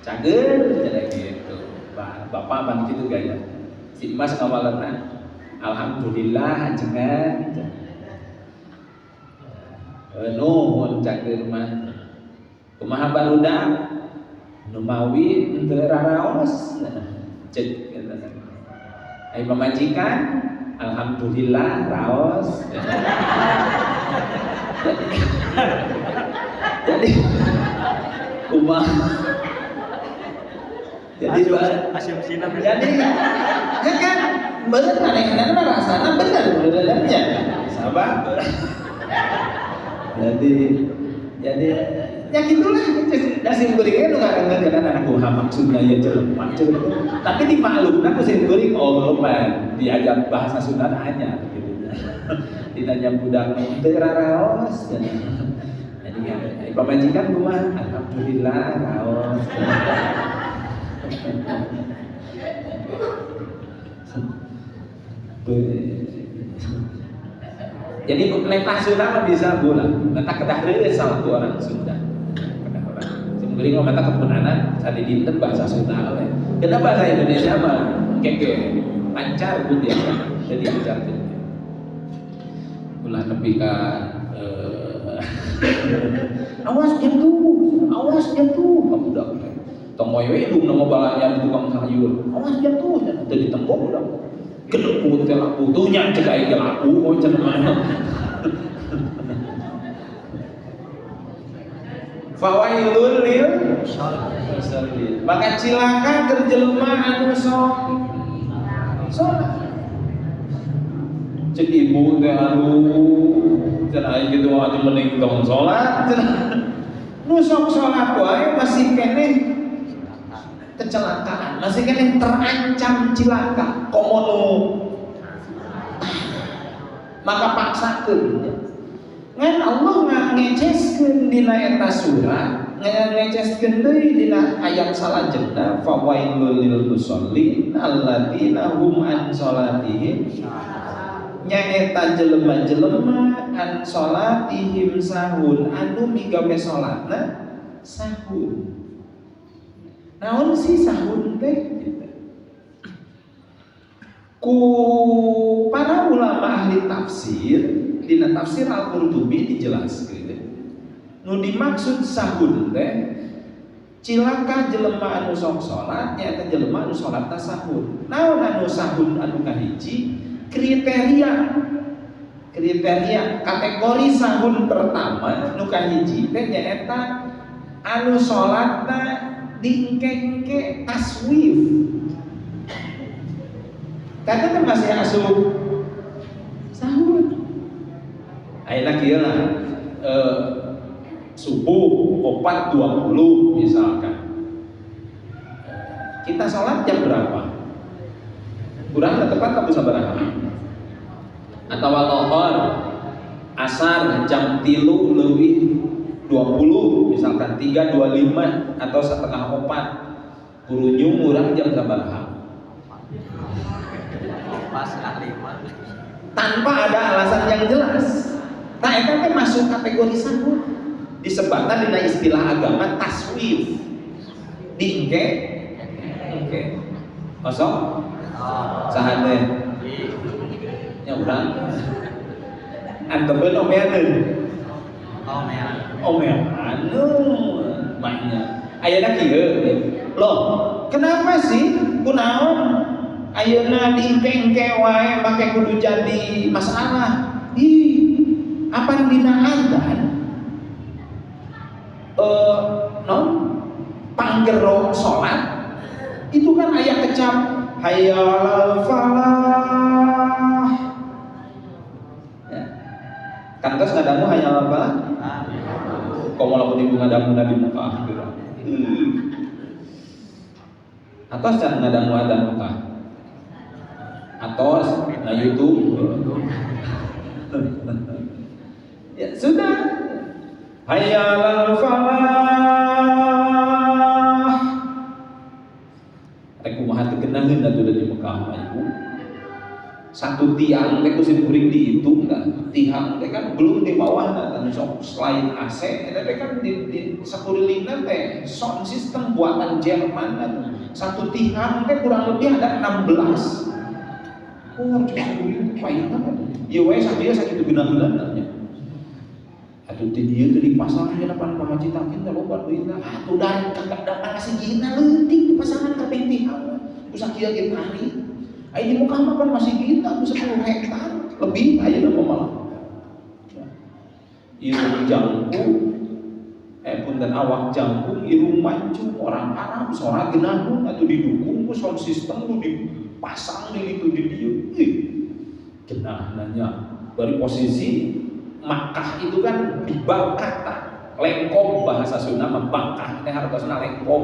Cager jadi gitu. Bapak bang gitu gaya. Si Mas ngawalerna alhamdulillah ajengan. Nuhun cager mah. Kumaha barudak? Nu mawi teu raraos. Cek eta. Ai pamajikan alhamdulillah raos. Jadi kumaha jadi asumsina jadi ya kan bener aneh-aneh rasana bener benernya sabar jadi ya gitulah da sing geuring nu ngarangeun anak buah maksudna ya jelema tapi di maklumna ku sing geuring man diajar bahasa Sunda hanya gitu ditanya budak teu raraos jadi pamajikan kumaha alhamdulillah raos. Jadi letah Sunda mah bisa bola. Letah kedah reueus salaku orang Sunda. Kedah orang. Sebenarnya ngomong letah kepunana sadi dinten bahasa Sunda we. Kita bahasa Indonesia mah keke lancar pun dia. Jadi lancar tuh. Ulah nepi ka awas jatuh kamu udah tomoy we dum nama balanya di tukang sayur awas jatuh teu ditembok udah gedeput teh laku tunya cek aing ge laku oh cenah mah fawailul lil musallin maka cilaka keur jelema anu sok salat cek ibu teh anu cenah aing gitu atuh mending tong salat cenah Nu sok salat wae masih keneh kecelakaan, masih keneh terancam cilaka. Komono maka paksakeun. Ngan Allah ngeceskeun dina eta surah, ngeceskeun deui dina ayat salajengna fawailul lil musallin alladzina hum an salatihim nyaeta jelema-jelema an salatihim sahun anu migawe salatna sahun. Naon sih sahun teh? Ku para ulama ahli tafsir dina tafsir Al-Qurtubi dijelaskeun nu dimaksud sahun teh cilaka jelema anu sok salat nyaeta jelema anu salatna sahun. Naon anu sahun anu kahiji? Kriteria kategori sahun pertama nu kahiji teh nyaeta anu salatna diengke-engke taswif. Tadi kan masih asup sahur. Ayeuna kieu lah subuh 4.20 misalkan. Kita sholat jam berapa? Kurang tepat kabeh sabaraha? Atawa lohor asar jam 3:20 misalkan 3.25 atau setengah 4. Kurunyung urang jam sabaraha? Tanpa ada alasan yang jelas. Nah, itu kan masuk kategori sahur. Disebutkan dengan istilah agama taswif. Diengke, oke. Kosong? Sahade. Ya urang. Antebeun omeaneun. Omean. Banyak. Ayeuna kieu. Loh, kenapa sih? Kunaon? Ayeuna diengke wae make kudu jadi masalah. Ih, apa dina adzan? Non panggero salat itu kan aya kecap hayyalal falah. Ya. Kantos ngadamu hayyalal falah? Komo lamun ibu ngadamu di muka akhirah. Atau jangan ngadamu adzan muka. Atau na YouTube. Ya sudah. Hayyalal falah. Rek kumaha teu geunaheun atuh di Mekah ibu. Satu tiang teh kudu kuring dihitung kan. Tiang teh kan belum di bawahna kan sok selain AC eta teh kan di sakurilingna teh sound system buatan Jerman kan. Satu tiang teh kurang lebih ada 16. Oh, cuma itu payah kan? Iya, wae sakieu sakitu geunaheun nya. Atuh ti dieu teh dipasang di depan pamaji takin teh loba duitna. Atuh dari kakak datang sigina leutik dipasangan ka pentihang. Ku sakieu ge tari. Ai di muka mah kan masih kita ku 10 hektar lebih ayeuna mah malah. Irung jangkung punten awak jangkung irung mancung orang Arab sora geunahun atuh didukung ku sound system ku dipasang di itu di dieu. Genah nanya dari posisi Makkah itu kan dibakar lengkop bahasa Sunda membakar teh hartosna lengkop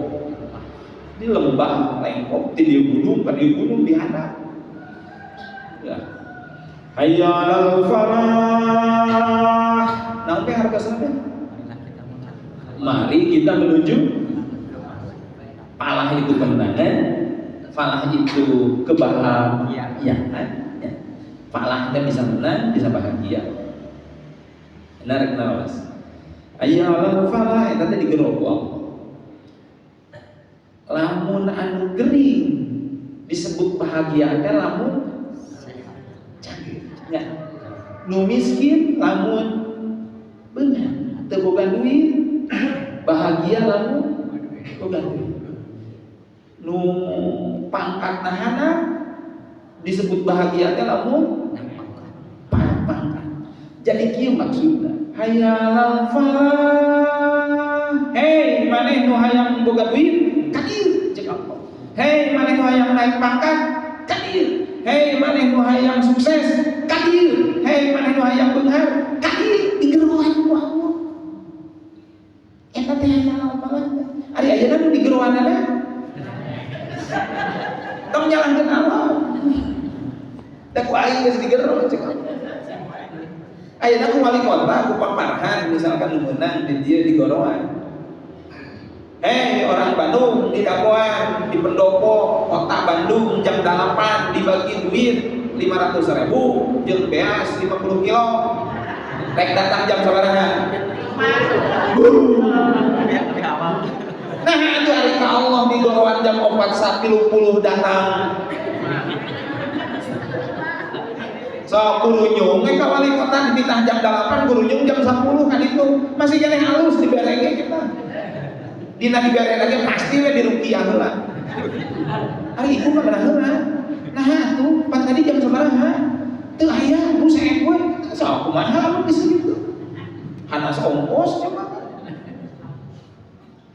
di lembah lengkop di gunung kan di gunung di hadap ya hayyalal falah naon teh hartosna teh mari kita menuju falah itu kemenangan falah itu kebahagiaan ya. Falah teh bisa menang bisa bahagia. Narik nawas. Ayyalal falah eta teh digerobok. Lamun anu gering disebut bahagia teh lamun cangkir. Ya. Nu miskin lamun beungan teu boga duit. Bahagia lamun boga duit. Nu pangkat nahana disebut bahagia teh lamun pangkat. Jadi kieu maksudna. Hayyalal falah. Hei, maneh nu hayang boga duit, ka dieu ceuk Allah. Hei, maneh nu hayang naik pangkat, ka dieu. Hei, maneh nu hayang sukses, ka dieu. Hei, maneh nu hayang beunghar, ka dieu digerohan ku Allah. Eta ku aing geus digero cek. Ayeuna ku wali kota, ku Pak Marhan misalkan nu meunang di dieu di Goroan. Orang Bandung di Dagoan, di Pendopo, kota Bandung jam 8 dibagi duit 500.000 jeung beas 50 kilo. Rek datang jam sabaraha? Nah itu hari ka Allah di Goroan jam 4.30 datang. So kurunyung ka wali kota dititah jam 8, kurunyung jam 10 kan itu masih kene halus diberenge kita. Dina diberenge lagi pasti we dirupiah heula. Ari ibu mah bener heula. Nah tuh pan tadi jam sabaraha? Teu aya nu sae we. So kumaha anu bisa gitu. Hanas ongkos coba.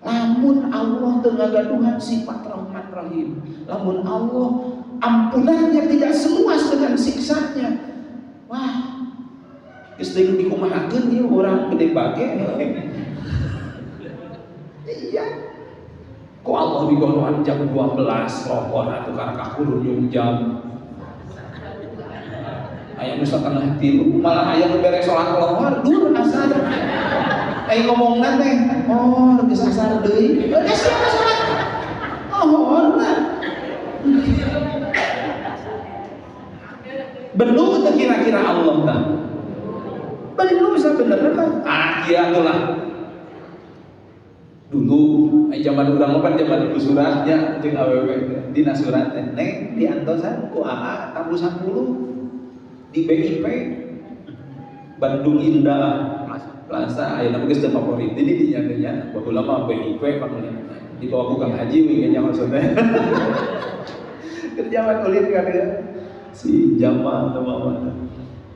Lamun Allah teu ngagaduhan sifat Rahman Rahim. Lamun Allah ampunannya tidak seluas dengan siksanya. Wah, geus deui dikumahakeun ieu urang gede bage. Iya. Ku Allah di Goroan jam 12 lohor atuh karena kakurun jam. Aya nu satengah 3 malah aya nu beres salat lohor dur asar. Ngomongna teh, oh geus asar deui. Geus salat. Lohor lah. Bener tak kira-kira Allah tak? Bener bisa bener kan? Iya lah. Dulu zaman urang mah zaman dulu suratnya jeung awewe dina surat neng diantosan ku AA tabu 10 di BIP Bandung Indah Plaza ayeuna geus teu favorit jadi di nya baheula mah BIP pangulin di bawah Kang Haji we nya maksudnya. Kerjaan ulin kan ya. Si Jamal nama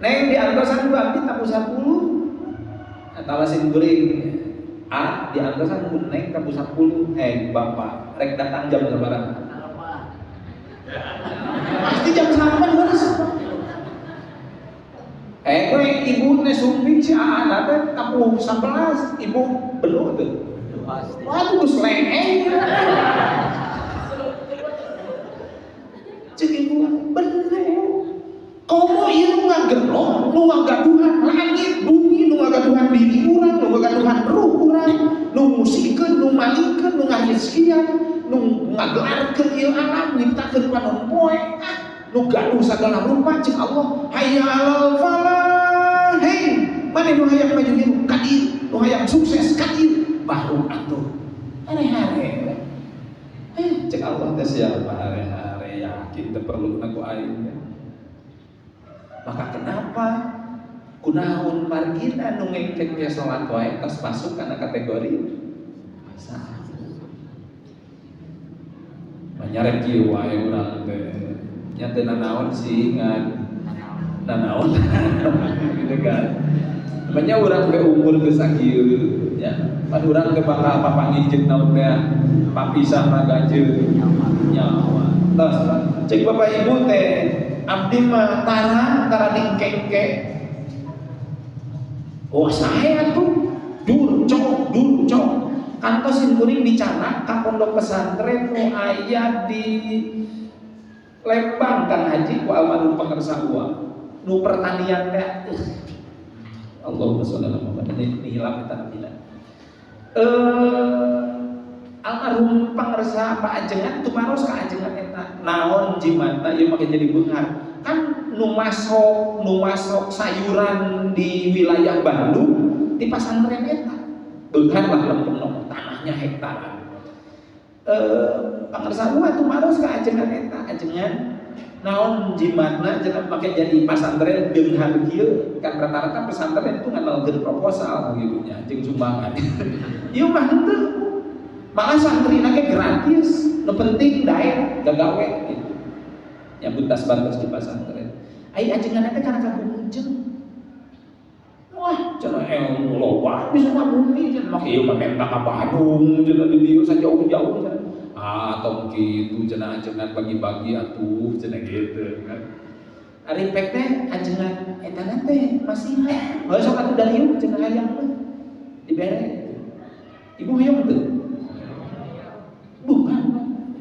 neng di antosan babi tabu 10 atawa sin geuring A di antosan mun neng tabu 10 bapak rek datang jam sabaraha pasti jam 8 harus kowe ibu teh sumping si anak teh tabu 11 ibu bener teh waduh geus leeng cek ibu bener komo ieu nu ngagerlo nu ngagaduhan langit bumi nu ngagaduhan diri urang nu ngagaduhan ruh urang nu musikeun nu malikeun nu ngahizkian nu ngagelarkeun ieu alam nyiptakeun panon poe nu gaduh sagala rupa cek Allah hayya alal falah hei mane nu hayang maju ieu ka dieu nu hayang sukses ka dieu baru atuh hare-hare cek Allah teh siapa hare-hare yakin teu perlu aku aing. Maka kenapa kunaon margina nu ngengkek ge salat wae tos masuk kana kategori sah. Manyarek kieu wae urang teh nya teu nanaon sih ngan nanaon gitu kan. Namanya urang teh umur geus sakieu nya. Pan urang teh bakal papanggih jeung naon teh papisah magajeun nyawa. Tos cek Bapak Ibu teh abdi mah tara dingkengke. Oh saya tuh durcok kantosin kuring dicana ka pondok pesantren nu aya di Lembang Kang Haji ku almarhum pengersa uang nu pertanian teh Allahumma sholli ala Muhammad ini hilang eta nabilah almarhum pangersa Pak Ajengan tumaros ka Ajengan eta naon jimatna ieu make jadi beungar kan nu masok sayuran di wilayah Bandung di pasantren eta beungar lah lempeng tanahnya hektaran pangersa gua tumaros ka Ajengan eta Ajengan naon jimatna cenah make jadi pasantren beungar kieu kan rata-rata pesantren itu nganalkeun proposal gitu nya jeung sumbangan ieu mah henteu malah santri nake gratis, no penting daek gagawe gitu. Nyambut tas-tas di pesantren. Ai ajengan teh kana kabunjeun. Wah, cenah loba bisa ngabumi cenah make ieu mah menta ka Bandung cenah di dieu sajauh-jauh cenah. Atau kitu cenah ajengan bagi-bagi atuh cenah gitu kan. Ari pek teh ajengan eta teh masih mah. Heuh sok atuh dari ieu cenah hayang teh. Dibere. Ibu hayang teu? Bukan,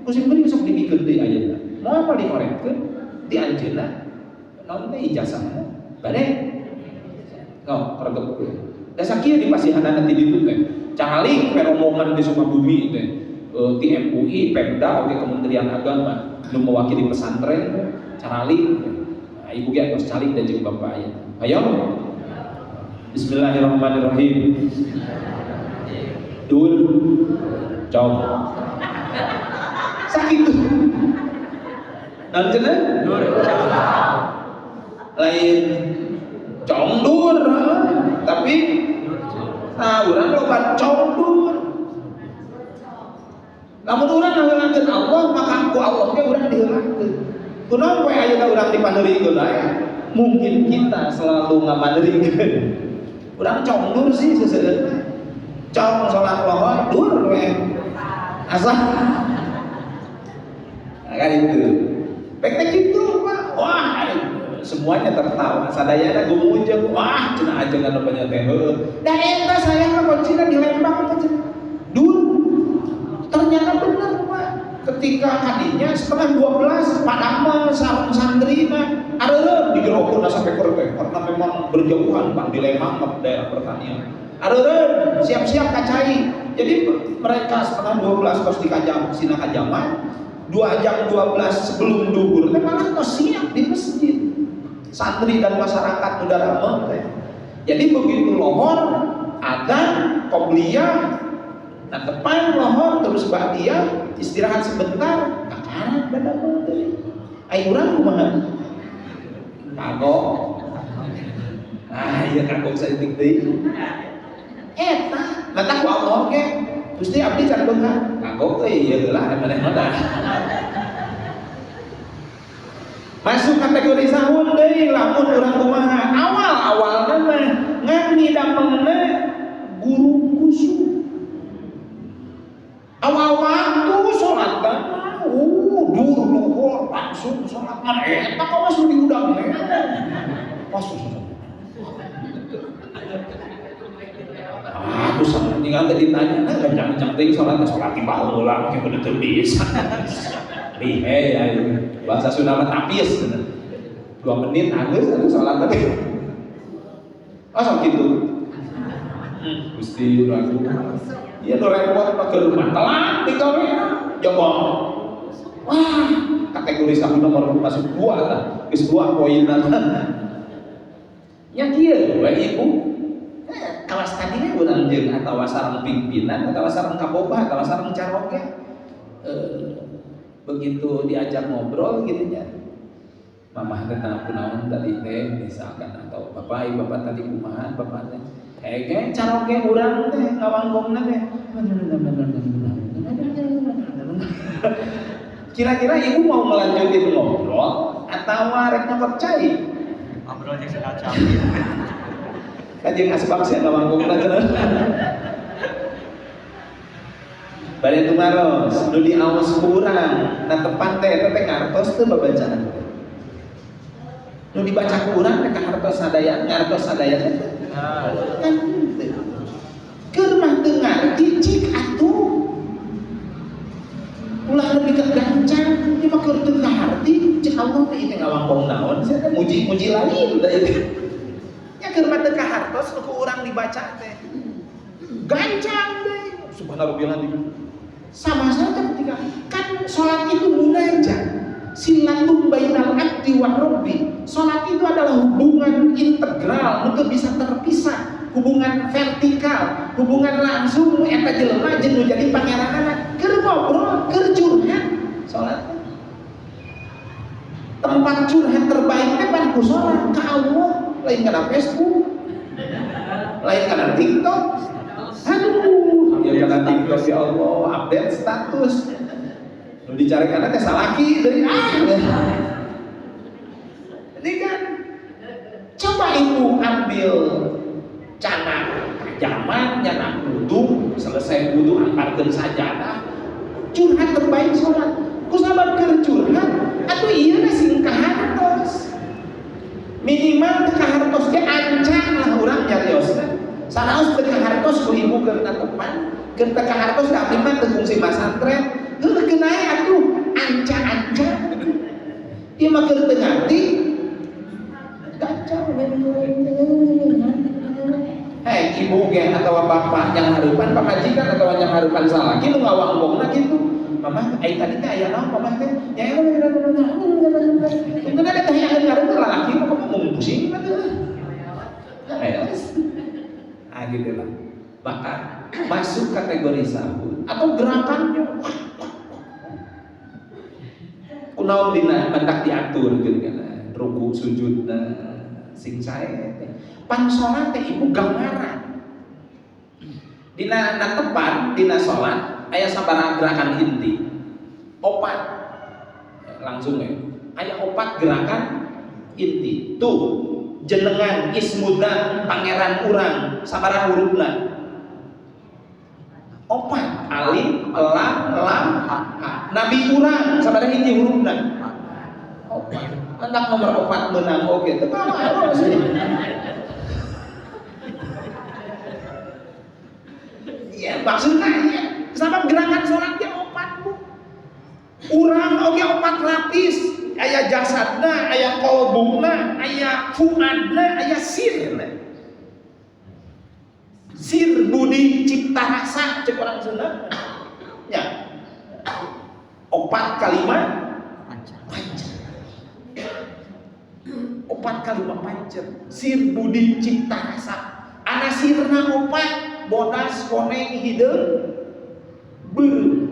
musim beri besok dibikeun deui ayeuna. Mau apa dikorekkeun di anjeunna naon teh ijazahna bade no regep we da sakieu di pasihanana ti ditu teh cangalik peromongan di Sukabumi teh ti MUI Pemda oge Kementerian Agama nu mewakili pesantren cangalik nah, ibu ge tos calik da jeung bapak aya ayo Bismillahirrahmanirrahim dul cong sakitu nanti dur lain cong dur tapi nah orang loba cong dur lamun urang ngaheulangkeun Allah maka ku Allah ge urang diheulangkeun kunaon poe ayeuna urang dipaneurikeun aya mungkin kita selalu ngapaneurikeun urang cong dur sih seseueutna cong salat lohor dur we asa kan itu pek gitu Pak wah semuanya tertawa sadayana gumujeng wah cenah ajengan banyak teh heueuh da eta saya mah kuncina di Lembang teh dul ternyata benar Pak ketika kadinya setengah 12 padahal mah sareng santri mah areureum digerokeun sampai keur karena memang berjauhan Pak di Lembang daerah pertanian areureum siap-siap kacai jadi mereka setengah 12 kos di kajam sina kajaman 2 jam 12 sebelum duhur teh malah tos siap di masjid santri dan masyarakat udah ramah teh jadi begitu lohor adzan qobliyah nah depan lohor terus ba'diyah istirahat sebentar kakaran dadamel teh ai urang kumaha kagok ah ieu kagok saeutik deui eta mata ku Allah ge Gusti abdi can beunghar kagok teh ieu lah maneh-maneh masuk kategori sahun deui lamun urang kumaha awal-awalna mah ngan ngidamengna guru khusyuk awal waktu salat mah dur luhur langsung salat mah eta kok masuk diudang masuk aku sama tinggal tadi ditanya nah gancang-gancang teh salat di baheula mungkin kudu teu bisa lihe bahasa Sunda mah tapis 2 menit geus atuh salat teh asa kitu Gusti ragu ieu nu repot mah keur telat digawena jobong wah kategori sahun nomor masuk 2 tah geus 2 poinna nya kieu we ibu kawas tadinya urang jeung atawa sareng pimpinan atawa sareng kabobah atawa sareng caroge begitu diajak ngobrol gitu nya mamah teh kunaon tadi teh misalkan atau bapak tadi kumaha bapak teh hege caroge urang teh ngawangkongna teh kira-kira ibu mau melanjutin ngobrol atau rek nyokot cai ngobrol jeung sekacang kajeng asbak saya ngawangkongna cenah bade tumaros nu diaos ku urang na tepan teh eta teh ngartos teu babacaan nu dibaca ku urang teh kahartos sadaya ngartos sadaya teh kan teu keur mah teu ngarti cik atuh ulah lebih kegancang ieu mah keur teu ngarti cik Allah teh teh ngawangkong naon saya teh muji-muji lain da ieu nya keur mah teu kahartos nu ku urang dibaca teh gancang deh subhanallah sama saja ketika kan sholat itu munajat silatum bainal abdi wa rabbi sholat itu adalah hubungan integral itu bisa terpisah hubungan vertikal hubungan langsung eta jelema jeung jadi pangeranana keur ngobrol keur curhat sholat tempat curhat terbaik teh pan ku sholat ka Allah lain kana Facebook lain kana TikTok aduh ya karena TikTok ya Allah update status lu dicari karena teh salaki dari ini kan coba ibu ambil cana zaman nyana wudu selesai wudu angkarkeun sajadah curhat terbaik sholat ku sabab keur curhat atuh ieu na sing kahartos minimal kahartos ge ancang lah urang nyariosna sanaos teu kahartos ku ibu keur tepan keur teu kahartos da abdi mah teu fungsi masantren heuh geunah atuh anca-anca ieu mah keur teu ngarti ibu ge atau bapak yang harupan pamajikan atau yang harupan salah gitu ngawang-ngawangna gitu. Mama ai tadi teh aya naon mama teh ya itu ada teh yang ngaruh laki kok ngomong pusing gitu lah. Maka masuk kategori sahur atau gerakannya kunaon dina mendak diatur gitu kan ruku sujud sing sae pan salat teh ibu gambaran dina tepat dina salat aya sabaraha gerakan inti 4 langsung ya aya 4 gerakan inti tuh jenengan ismudan pangeran urang sabaraha hurufna 4 alif lam ha nabi urang sabaraha hiji hurufna 4 mendak nomor 4 menang oke teu kalah ya maksudnya ya sabab gerakan salatnya 4 Bu urang oge 4 lapis aya jasadna aya qalbuna aya fuadna aya sirna sir budi cipta rasa cek orang Sunda ya 4 kalimat panca 4 kalimat panca sir budi cipta rasa ana sirna 4 bodas koneng hideung beureum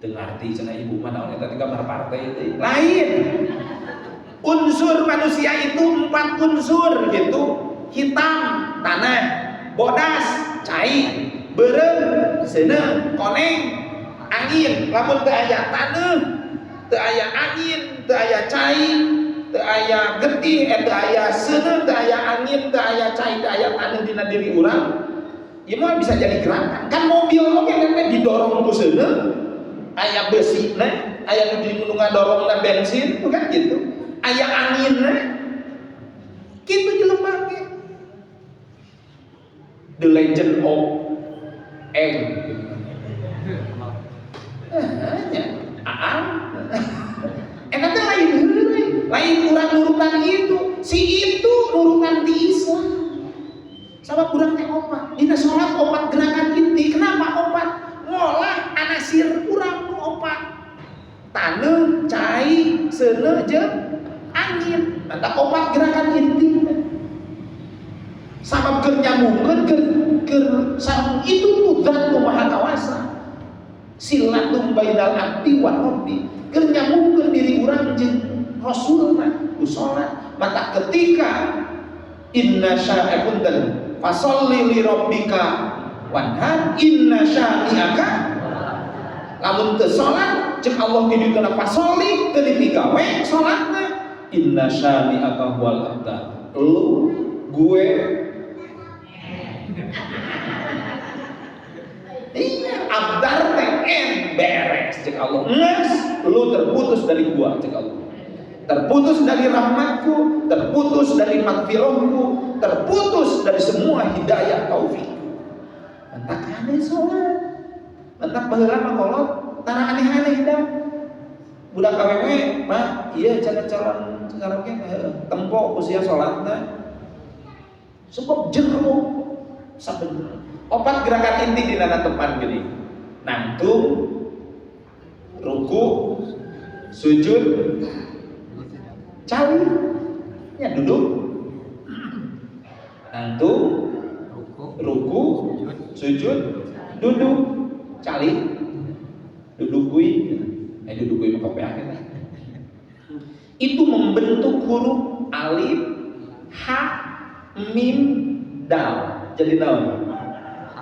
teu ngarti cenah ibu mah naon eta gambar partai teh lain unsur manusia itu 4 unsur gitu hitam tanah bodas cai beureum seuneu koneng angin lamun teu aya taneuh teu aya angin teu aya cai teu aya getih teu aya seuneu teu aya angin teu aya cai teu aya taneuh dina diri urang ieu mah bisa jadi gerakan kan mobil oge kan didorong ku seuneu aya besina aya nu di ngadorongna bensin bukan gitu aya anginna kitu jelema ge The Legend of Aang eta teh lain heureuy lain urang nurutan itu si itu nurutan di Islam sabab urang teh 4 dina salat 4 gerakan inti kenapa 4 ngolah anasir urang nu 4 taneuh cai seuneu jeung angin eta 4 gerakan inti sabab keur nyambungkeun keur sareng itu zat nu maha kawasa silatum bainal abdi wa rabbi keur nyambungkeun diri urang jeung rasulna ku salat mata ketika inna sya'akuntan fasolli li rabbika wanhar inna sya'niaka lamun teu salat cek Allah ngidikeun fasolli teu dipigawe salatna inna sya'niaka wal abtar lu gue iya abdar teh beres cek Allah nges lu terputus dari gua cek Allah terputus dari rahmatku terputus dari magfirahku terputus dari semua hidayah taufik entak aneh sholat entak baheula mah kolot tara aneh-aneh dah budak awewe mah iya calon karaoke tempo usia sholatna sebab jeruk sabenerna 4 gerakan inti di nana tepan gini nantung ruku sujud cari ya duduk nantung ruku sujud duduk cali duduk kui duduk kui mah kopeake itu membentuk huruf alif ha mim dal jadi naon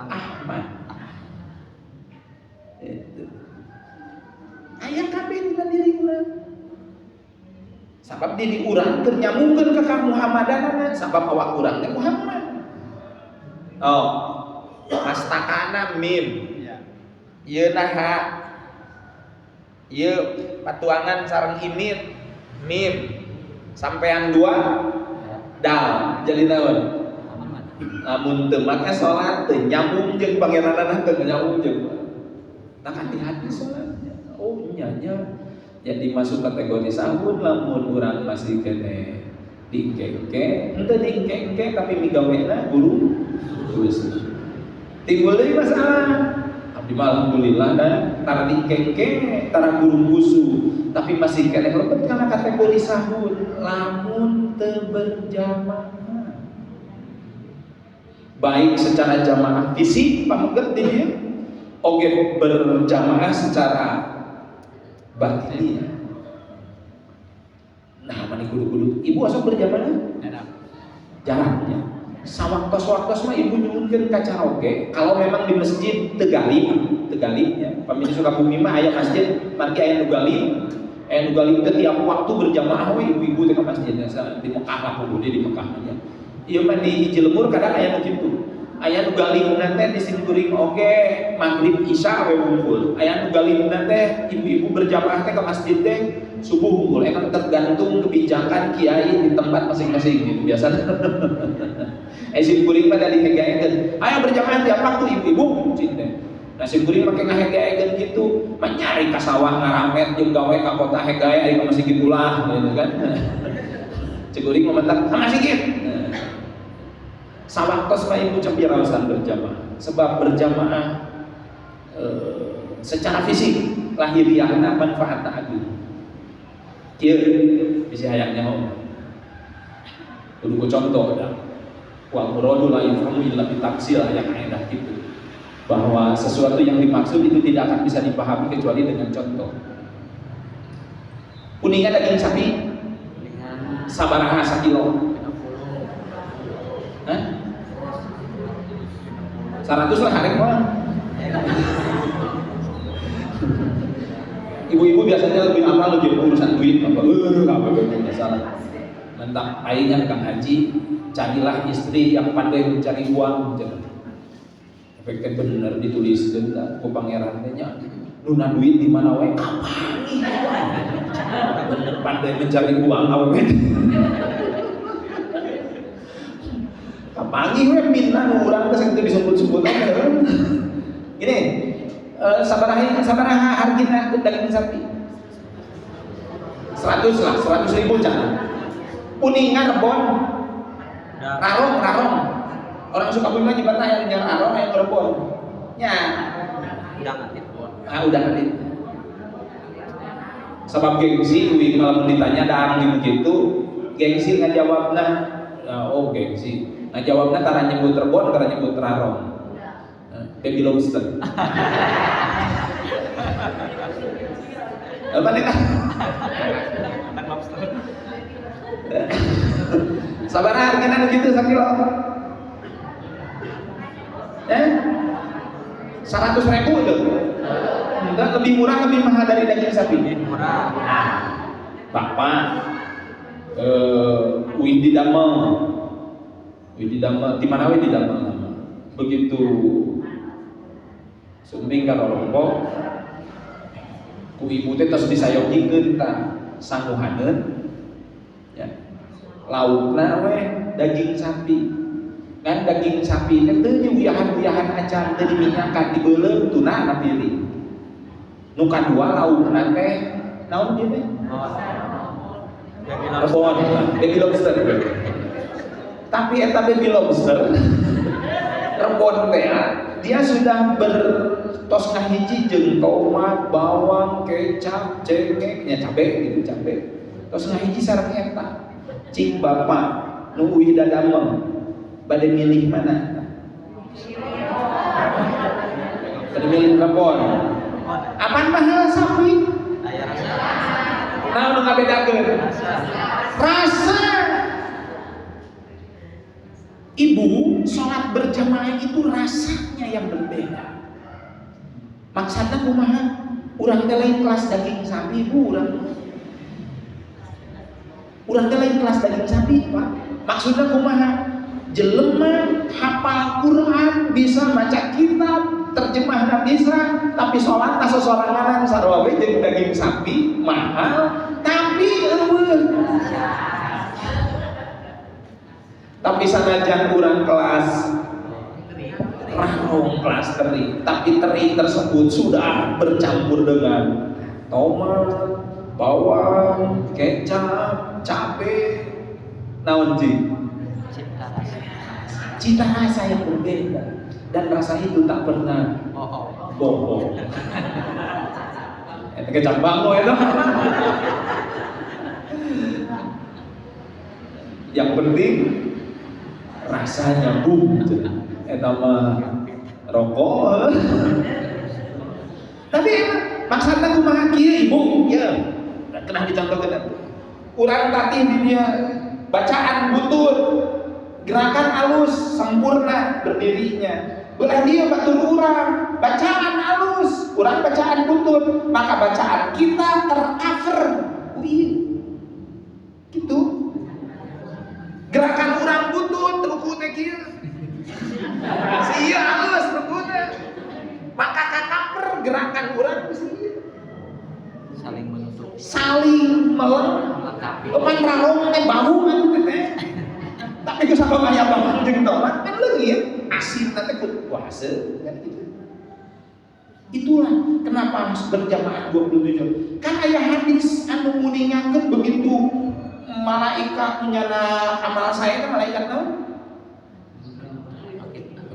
Ahmad itu aya kabeh dina diri urang sabab diri urang keur nyambungkeun ka Muhammadanana sabab awak urang teh Muhammad oh mastakana mim ieu naha ieu patuangan sareng imit mim sampean 2 dal jadi naon lamun teu make salat teu nyambung jeung pangeranana teu nyambung jeung tak hati-hati salatnya oh nya jadi masuk kategori sahur lamun urang masih kene diengke-engke, ente diengke-engke tapi migawena guru tulis. Timbul deui masalah. Abdi mah alhamdulillah dan tara diengke-engke, tara guru busu, tapi masih keneh lebet kana kategori sahur lamun teu berjamaah. Baik secara jamaah fisik pameget di dieu, oge berjamaah secara batin. Nah, mani kudu-kudu ibu asal berjamaah? Jarang ya. Sawaktos-waktos mah ibu nyuwunkeun ka karaoke. Kalau memang di masjid Tegalib ya. Pamili Sukabumi mah aya masjid, margi aya nu galib. Aya nu galib teh tiap waktu berjamaah we ibu-ibu teh ka masjid di Mekah lah kudu di Mekah aja. Ieu mah di Cilemur kadang aya nu kitu. Aya nu galibna teh di simkuring oge magrib isya we ngumpul. Aya nu galibna teh ibu-ibu berjamaah teh ka masjid teh subuh unggul, emang tergantung kebijakan kiai di tempat masing-masing gitu biasanya. Simkuring pada dihegaekeun, ayo berjamaah tiap waktu ibu-ibu cinta. Nah simkuring make ngahegaekeun gitu, menyari ka sawah ngaramet jeung gawe ka kota hegae aya ka masjid ulah gitu kan. Cikuring momentak ka masjid. Sawaktos mah ibu cempiraosan berjamaah, sebab berjamaah secara fisik lahiriahna manfaatna agung. Kieu bisa hayangnya ho. Kudu contoh dah. Wa muradu la yafhamu illa bitaksil yang kaedah gitu. Bahwa sesuatu yang dimaksud itu tidak akan bisa dipahami kecuali dengan contoh. Kuningan daging sapi sabaraha sakilo? Hah? 100 lah harek mah. Ibu-ibu biasanya lebih apa lebih urusan duit apa masalah. Mentang palingan Kang Haji, carilah istri yang pandai mencari uang. Efeknya bener ditulis dan ku pangeran nya, nuna duit di mana wae kapan? Bener pandai mencari uang awewe. Kapangi we minna urang geus kitu disebut-sebut aja. Gini, sabaraha hargina daging sapi? 100 lah, 100.000 jangan. Kuningan rebon, rarong. Orang Sukabumi mah nyebutna aya rarong aya rebon. Nya. Udah nanti. Sebab gengsi, kalau ditanya dang gitu, gengsi ngajawabna, gengsi. Ngajawabna tara nyebut rebon, tara nyebut rarong. Baby lobster. Apa nih? Sabar harganya gitu sakilo. 100.000 itu. Enggak lebih murah lebih mahal dari daging sapi. Murah. Bapak Widi Damel. Di mana Widi Damel nama? Begitu sumbing karo rompok ku ibu teh tos disayogikeun ta sanguhaneun ya laukna we daging sapi kan daging sapi teh teu wiyahan-wiyahan acan teu diminyakan dibeuleum tunana pilih nu kadua laukna teh naon dieu teh rebon baby lobster tapi eta baby lobster rebon teh dia sudah bertos ngahiji jeung tomat, bawang, kecap, cengkeh, nya cabe gitu cabe. Tos ngahiji sareng eta. Cik bapak nu uih dadamel bade milih mana? Bade milih rebon. Apaan mahal sapi? Aya rasa. Naon nu ngabedakeun? Rasa. Ibu, sholat berjamaah itu rasanya yang berbeda. Maksudnya kumaha? Urang teh lain kelas daging sapi, ibu urang. Urang teh lain kelas daging sapi, Pak. Maksudnya kumaha? Jelema hafal Quran, bisa baca kitab, terjemahna bisa, tapi sholat sasoranganan sarua we jeung daging sapi mahal, tapi eueuh. Tapi sanajan kurang kelas rarong kelas teri, tapi teri tersebut sudah bercampur dengan tomat, bawang, kecap, cabai. Naon Ji? Cinta rasa. Cita rasa yang berbeda, dan rasa itu tak pernah bohong. Itu kecambang lo itu. Yang penting rasanya eta mah rokok. Tapi emang maksudnya kumaha kieu ibu ya kena dicontohkeun. Urang tatih di dia bacaan butut, gerakan halus sempurna berdirinya. Belah dia batur urang bacaan halus, urang bacaan butut, maka bacaan kita tercover. Gitu. Gerakan urang butut ruku teh kieu. Sia halus rukuna. Maka kacover gerakan urang sia. Saling menutup. Saling melengkapi. Pan rarong teh bahu kan teh. Tapi geus sabab aya bahu jeung tolak kan leungit. Asin nanti puasa kan gitu. Itulah kenapa harus berjamaah 27. Kan aya hadis anu nguningakeun begitu malaikat menyana amal saya kan malaikat naon?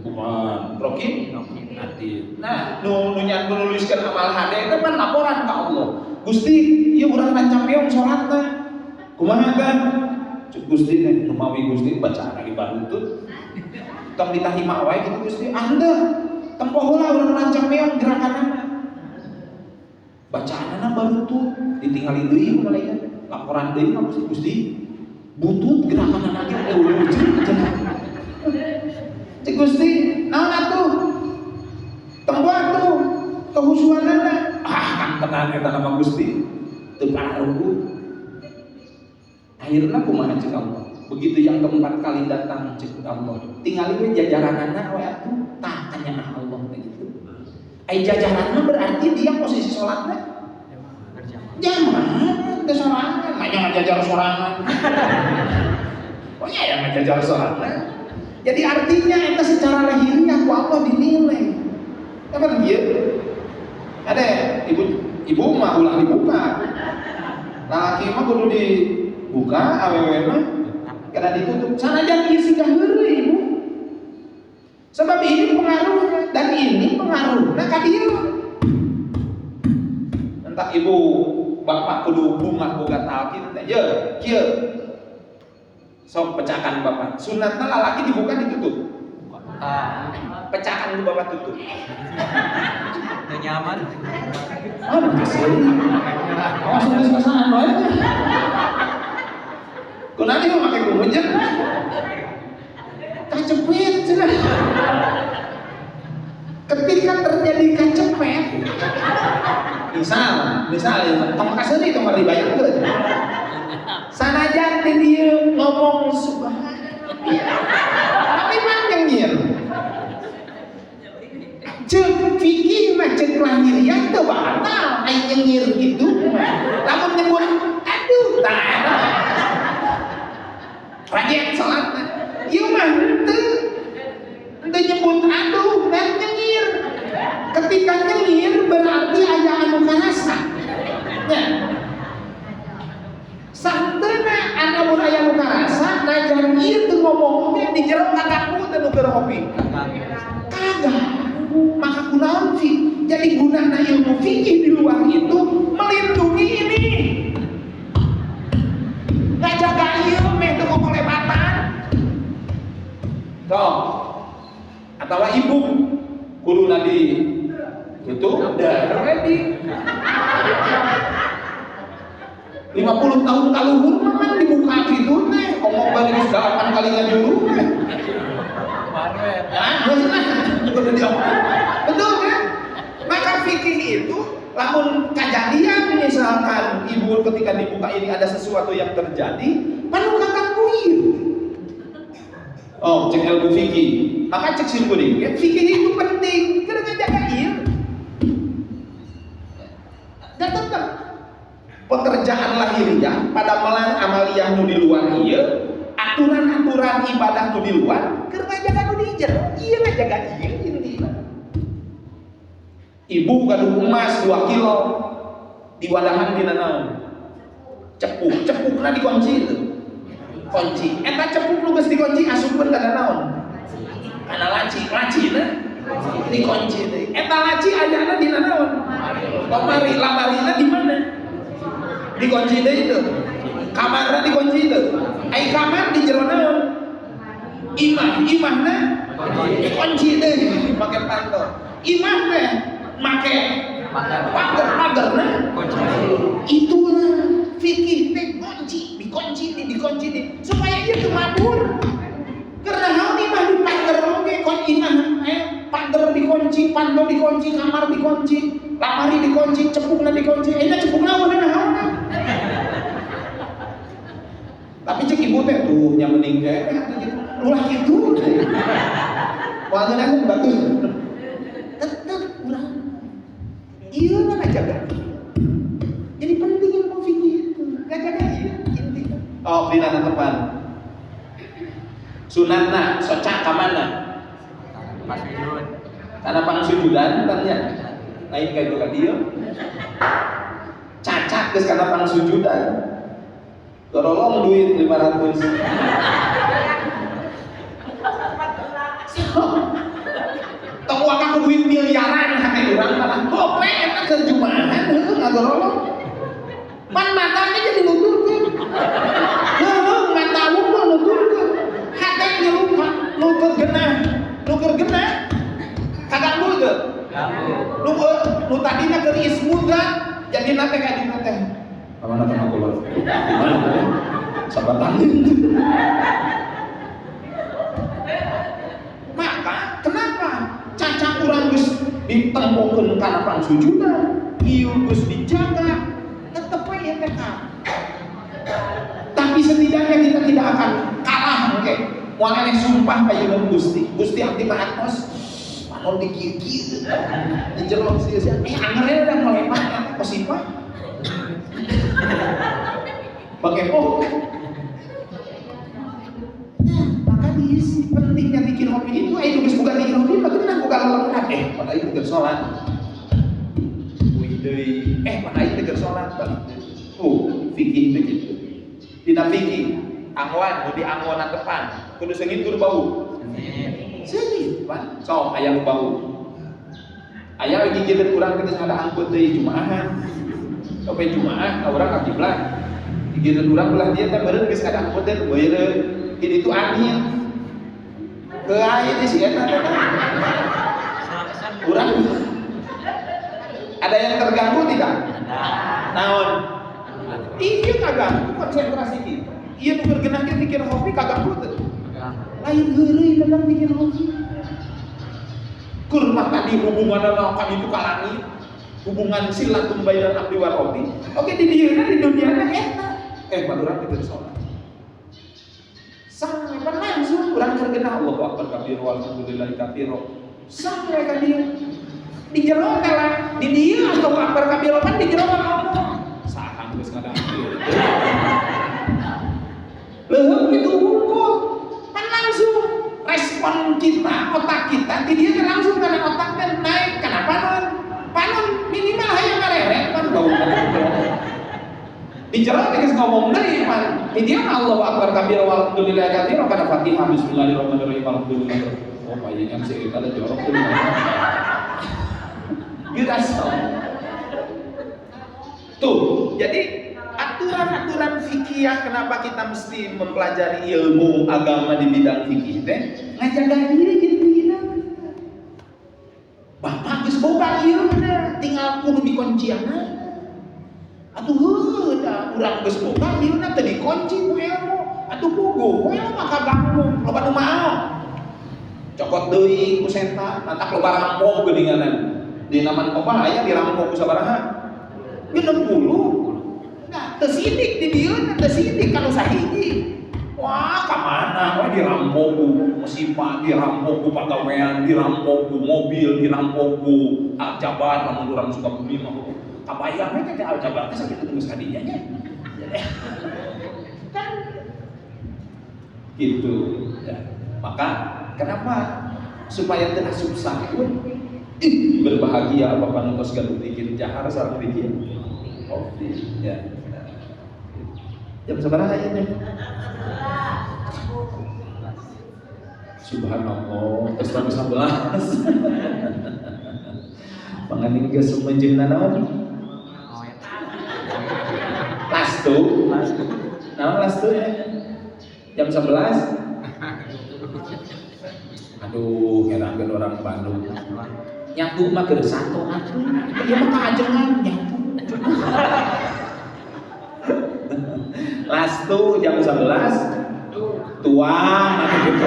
Bukan, Rokin? Hati. Nah, nu nuliskeun amal hade itu kan laporan ka Allah. Gusti, ieu urang rancang meong salatna. Kumaha kan? Gusti teh numawi Gusti bacaan lagi barutut. Tong ditahima wae gitu Gusti. Anda tempoh heula urang rancang meong gerakanana. Bacaanana barutut, ditinggali deui ku malaikat. Laporan deui ka Gusti. Butut gerakanana ge udah Cek Gusti, naon atuh? Tempoh atuh kehusuanana. Kan tenang eta nama Gusti. Teu paruh. Akhirna kumaha cek Allah. Begitu yang keempat kali datang cek Allah. Tingali we jajaranana we atuh tah kanya Allah begitu. Ai jajaranna berarti dia posisi salatna jamaah teh sorangan, mah jangan jajar sorangan. Pokoknya ya ngajajar sorangan. Jadi artinya itu secara lahiriah ku Allah dinilai. Kan dia ada ibu mah ulah dibuka. Laki mah kudu dibuka, awewe mah kada ditutup. Sanajan ieu singgah heureuy ibu. Sebab ini pengaruhnya dan ini pengaruhna ka dieu. Entah ibu bapak kudu bunga boga talkin teh. Ye, kieu. Sok pecahkan bapak. Sunatna lalaki dibuka ditutup. Pecahkan dulu bapak tutup. Udah nyaman. Makasih. Awas geus kesana wae. Kunani mah make kumunjeun. Kacepet cenah. Ketika terjadi kacepet, misal tong kaseuti tong dibayangkeun. Sanajan dia ngomong subhanallah. Tapi mah nyengir. Cek fikih mah cek lahiriah teu batal ai nyengir gitu. Lamun nyebut aduh tah. Rajin salatna. Ieu mah teu nyebut aduh dan nyengir. Ketika nyengir berarti aya anu karasa. Nya. Santena anu aya nu karasa najan ieu teu ngomong ge di jero kataku teu keur hobi. Kagak. Maka kunaon fi? Jadi gunana ilmu fikih di luar itu melindungi ini. Ngajaga ieu meh teu ngolebatan. Toh. Atawa ibu kuduna di tutup dan ready. 50 tahun kaluhur mah kan dibuka gitu teh, ngomong balik 8 kali ngajuru teh. Betul kan? Maka fikih itu lamun kejadian misalkan ibu ketika dibuka ini ada sesuatu yang terjadi, panu katakuir. Oh, cek ilmu fikih. Maka cek simpuling, fikih itu penting, karena ngajaga ieu. Dan tetap pekerjaan lahiriah pada melan amaliyah nu di luar ieu, aturan-aturan ibadah nu di luar keur ngajaga nu di jero. Ieu ngajaga ieu intina. Ibu gaduh emas 2 kilo diwadahan dina naon? Cepuk, cepukna dikunci teu. kunci. Eta cepuk nu geus dikunci asupkeun kana naon? Kana laci na dikunci teh. Eta laci ayana dina naon? Lemari, lamarina di mana? Dikunci teh itu. Kamarna dikunci teh. Ai kamar di jero naon? Imahna dikunci teh make panto. Imahna make pagar-pagarna itu fikih teh dikunci supaya ieu teu mabur. Karena hal imah di pagar oge kon imah pagar dikunci, panto dikunci, kamar dikunci, lamari dikunci, cepukna dikunci. Enya cepukna udah naon? Tapi cek ibu teh tuh nya mending teh ulah kitu teh. Wangeun aku batu. Tetep urang. Ieu mah ngajaga. Jadi penting ilmu fikih itu. Ngajaga ieu intinya. Oh, dina tepan. Sunatna soca ka mana? Pas sujud. Karena pangsujudan tanya. Lain ka itu ka dieu. Cacat geus kana pangsujudan. Dorolong duit 500. Tong wakak duit miliaran hake urang malah gope eta keur jumahan heuh ngagorolong. Pan matanya jadi nuturkeun. Heuh mata lupa nuturkeun. Hate ge lupa nuker genah. Kaganggu teu? Ganggu. Nu tadina keur ismuda jadi nate ka dina teh. Kamana teh makulur? Gimana teh? Sabar tangin. Maka kenapa cacak urang geus ditempokeun kana pangsujudan, ieu geus dijaga, tetep we teh Kang. Tapi setidaknya kita tidak akan kalah oke. Moal eneh sumpah ka ieu Gusti. Gusti abdi matos panon dikieu-kieu. Dijelok sia-sia. Angere udah melepat posipah. Pakai maka diisi pentingnya bikin hobi itu nulis bukan bikin hobi bagaimana bukan lengkap pada itu keur salat pada itu keur salat fikih begitu dina fikih angwan nu dianggonan depan kudu seungit kudu bau seungit pan sok aya nu bau aya lagi kita urang geus ngadaangkeun deui jumaahan sampai jumaah urang ka kiblat digireun urang belah dia teh meureun geus ngadaangkeun teh meureun ini itu angin ke air di sini kurang ada yang terganggu tidak? Naon? Iya kaganggu konsentrasi kita iya nuker genahnya pikir hobi kaganggu tuh lain heureuy kadang pikir hobi kurma tadi hubungan kan itu kalangit hubungan silatum bainan abdi wa rabbi oke di dieuna di duniana eta padurang kita salat sampai langsung urang tergenah Allahu akbar kabir walhamdulillahi katsira sampai ka dieu di jero teh di dieu Allahu akbar kabir pan di jero ngomong saha geus ngadangkeun leuheum kitu hukum pan langsung respon kita otak kita di dieu teh langsung kana otak teh naik kana panon minimal hayang ngarerek pan bau di jero teh geus ngomong deui pan di dieu Allahu akbar kabir walhamdulillahi katsira kana Fatihah bismillahirrahmanirrahim alhamdulillah oh payengan sih eta teh jorok tuh tuh jadi aturan-aturan fikih kenapa kita mesti mempelajari ilmu agama di bidang fikih teh ngajaga diri gitu bapak geus boga ieu tinggal kudu dikunciana atuh heuh urang geus boga ieu teh dikunci ku ilmu atuh puguh we maka ganggu loba nu maot cokot deui ku senta mantak loba rampung geuninganan di naman opah aya dirampung ku sabaraha 60 nah teu sidik di dieu teu sidik kana sahiji wah ka mana we dirampung ku musibah dirampung ku pagawean dirampung ku mobil dirampung ku aljabar lamun urang suka bumi mah kabayang we teh aljabar teh sakitu geus kadinya nya kan gitu ya maka kenapa supaya teu asup sakit berbahagia apa panungkos gaduh bikin jahar sareng bikin kopi ya Jam seberapa aja? Subhanallah, terus jam 11. Panganing geus sumenjeunna naon? Lastu. Naon lastu ya? Jam 11. Aduh, ngerakeun orang Bandung. Nyatu mah keur satu atuh. Ieu mah kaajengan nyatu. Lastu jam 11. Tuang atau gitu.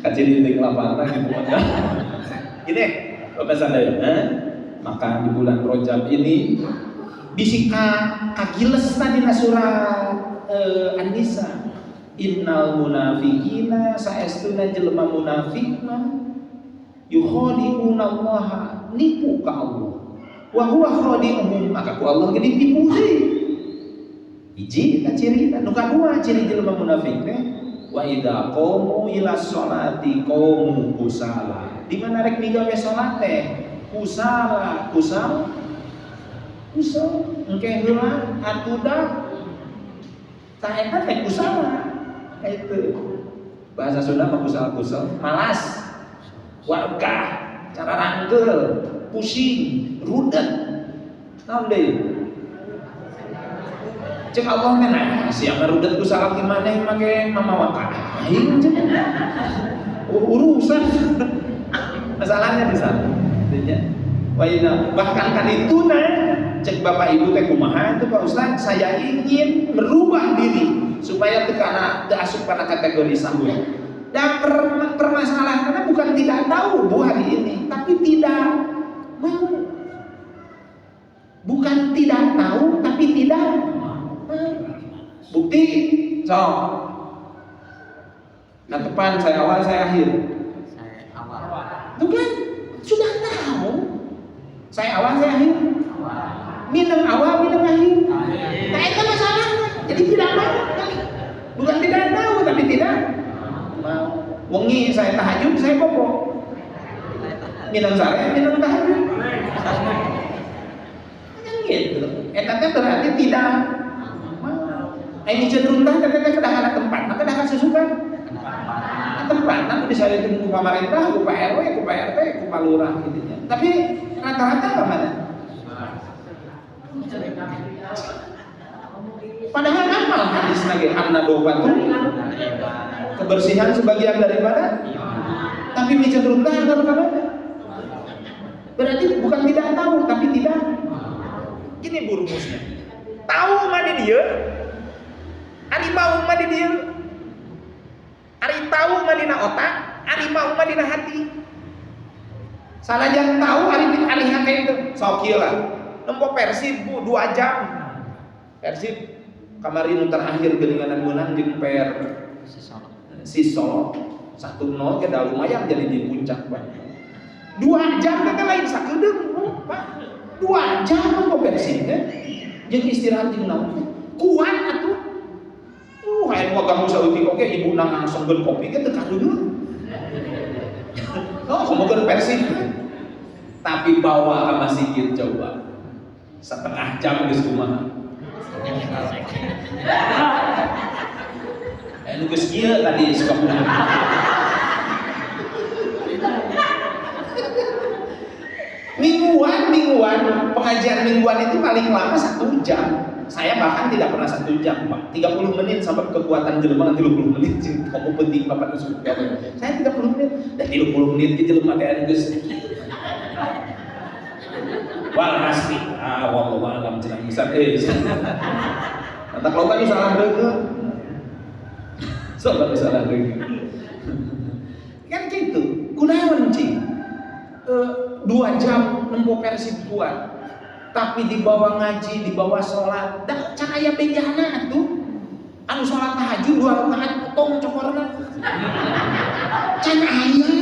Kacil di lapangan gitu. Ini Bapak sadaya, maka di bulan Rajab ini bisi kagiles tadi surat An-Nisa. Innal munafiqina saestuna jelema munafik mah yukhadi'una Allah, nipu ka Allah. Wa huwa khadi'uhum, maka ku Allah ge ditipu deui. Hiji eta cirina, nu kadua ciri jelema munafik teh wa idza qamu ila sholati qamu kusala. Di mana rek migawe salat teh kusala engke heula atuda tah eta teh kusala. Itu bahasa Sunda mah kusal-kusal, malas, warga, cara rangkel, pusing, rudet, naon deui? Cek Allah teh nah, siapa rudet kusal gimana yang make mamawa ka aing cek. Urusan. Masalahnya di sana. Bahkan kan itu cek Bapak Ibu teh kumaha itu Pak Ustaz, saya ingin merubah diri supaya tekana asup pada kategori sahur. Dan permasalahannya bukan tidak tahu Bu hari ini, tapi tidak mau. Bukan tidak tahu, tapi tidak mau. Bukti, sok. Nah depan saya awal, saya akhir. Saya awal. Itu kan sudah tahu. Saya awal, saya akhir. Minum awal, minum akhir. Nah itu masalahnya. Jadi tidak mau. Bukan tidak tahu, tapi tidak mau. Wengi saya tahajud, saya bobo. Minum sare, minum tahajud. Kan gitu. Etatnya berarti tidak mau. Ini cenderung dah kadang-kadang kedaharan tempat, maka dah sesuka. Tempat, nanti bisa ditunggu ku pemerintah, ku Pak RW, ku Pak RT, ku Pak Lurah gitu ya. Tapi rata-rata kemana? Padahal amal hadis lagi an-nadawatu kebersihan sebagian daripada, tapi cenderung dah kemana? Berarti bukan tidak tahu, tapi tidak. Gini bu rumusnya. Tahu mah dia, ari mau mah dia. Ari tahu mah dina otak, ari mau mah dina hati. Salajan tahu ari hati itu. Sok kieu lah. Nempo Persib bu 2 jam. Persib kamari nu terakhir geuninganan meunang jeung Per Sisolo 1-0 ke da lumayan jadi di puncak Pak. 2 jam teh lain sakedeung Pak. 2 jam nempo Persib teh. Jeung istirahat jeung naon. Kuat atuh. Hayang ganggu saeutik oge ibu nang songgeun kopi ge teu kadudu. Oh, komogeun Persib. Tapi bawa ka masjid coba. 1/2 jam geus kumaha. Nu geus kieu tadi suka pulang. Mingguan, pengajian mingguan itu paling lama 1 jam. Saya bahkan tidak pernah 1 jam, Pak. 30 menit sampai kekuatan jelema 30 menit. Kamu penting Bapak Nusul. Saya 30 menit. Dan 30 menit ke jelema teh geus. Wal pasti. Wallahu a'lam cenah bisa Mata kalau salah deungeu. Salah deungeu. Kan gitu. Kunaon cing? 2 jam nempo Persib kuat. Tapi dibawa ngaji, dibawa sholat, dah can aya bedana atuh. Anu sholat tahajud 2 rakaat potong cokorna. Can aya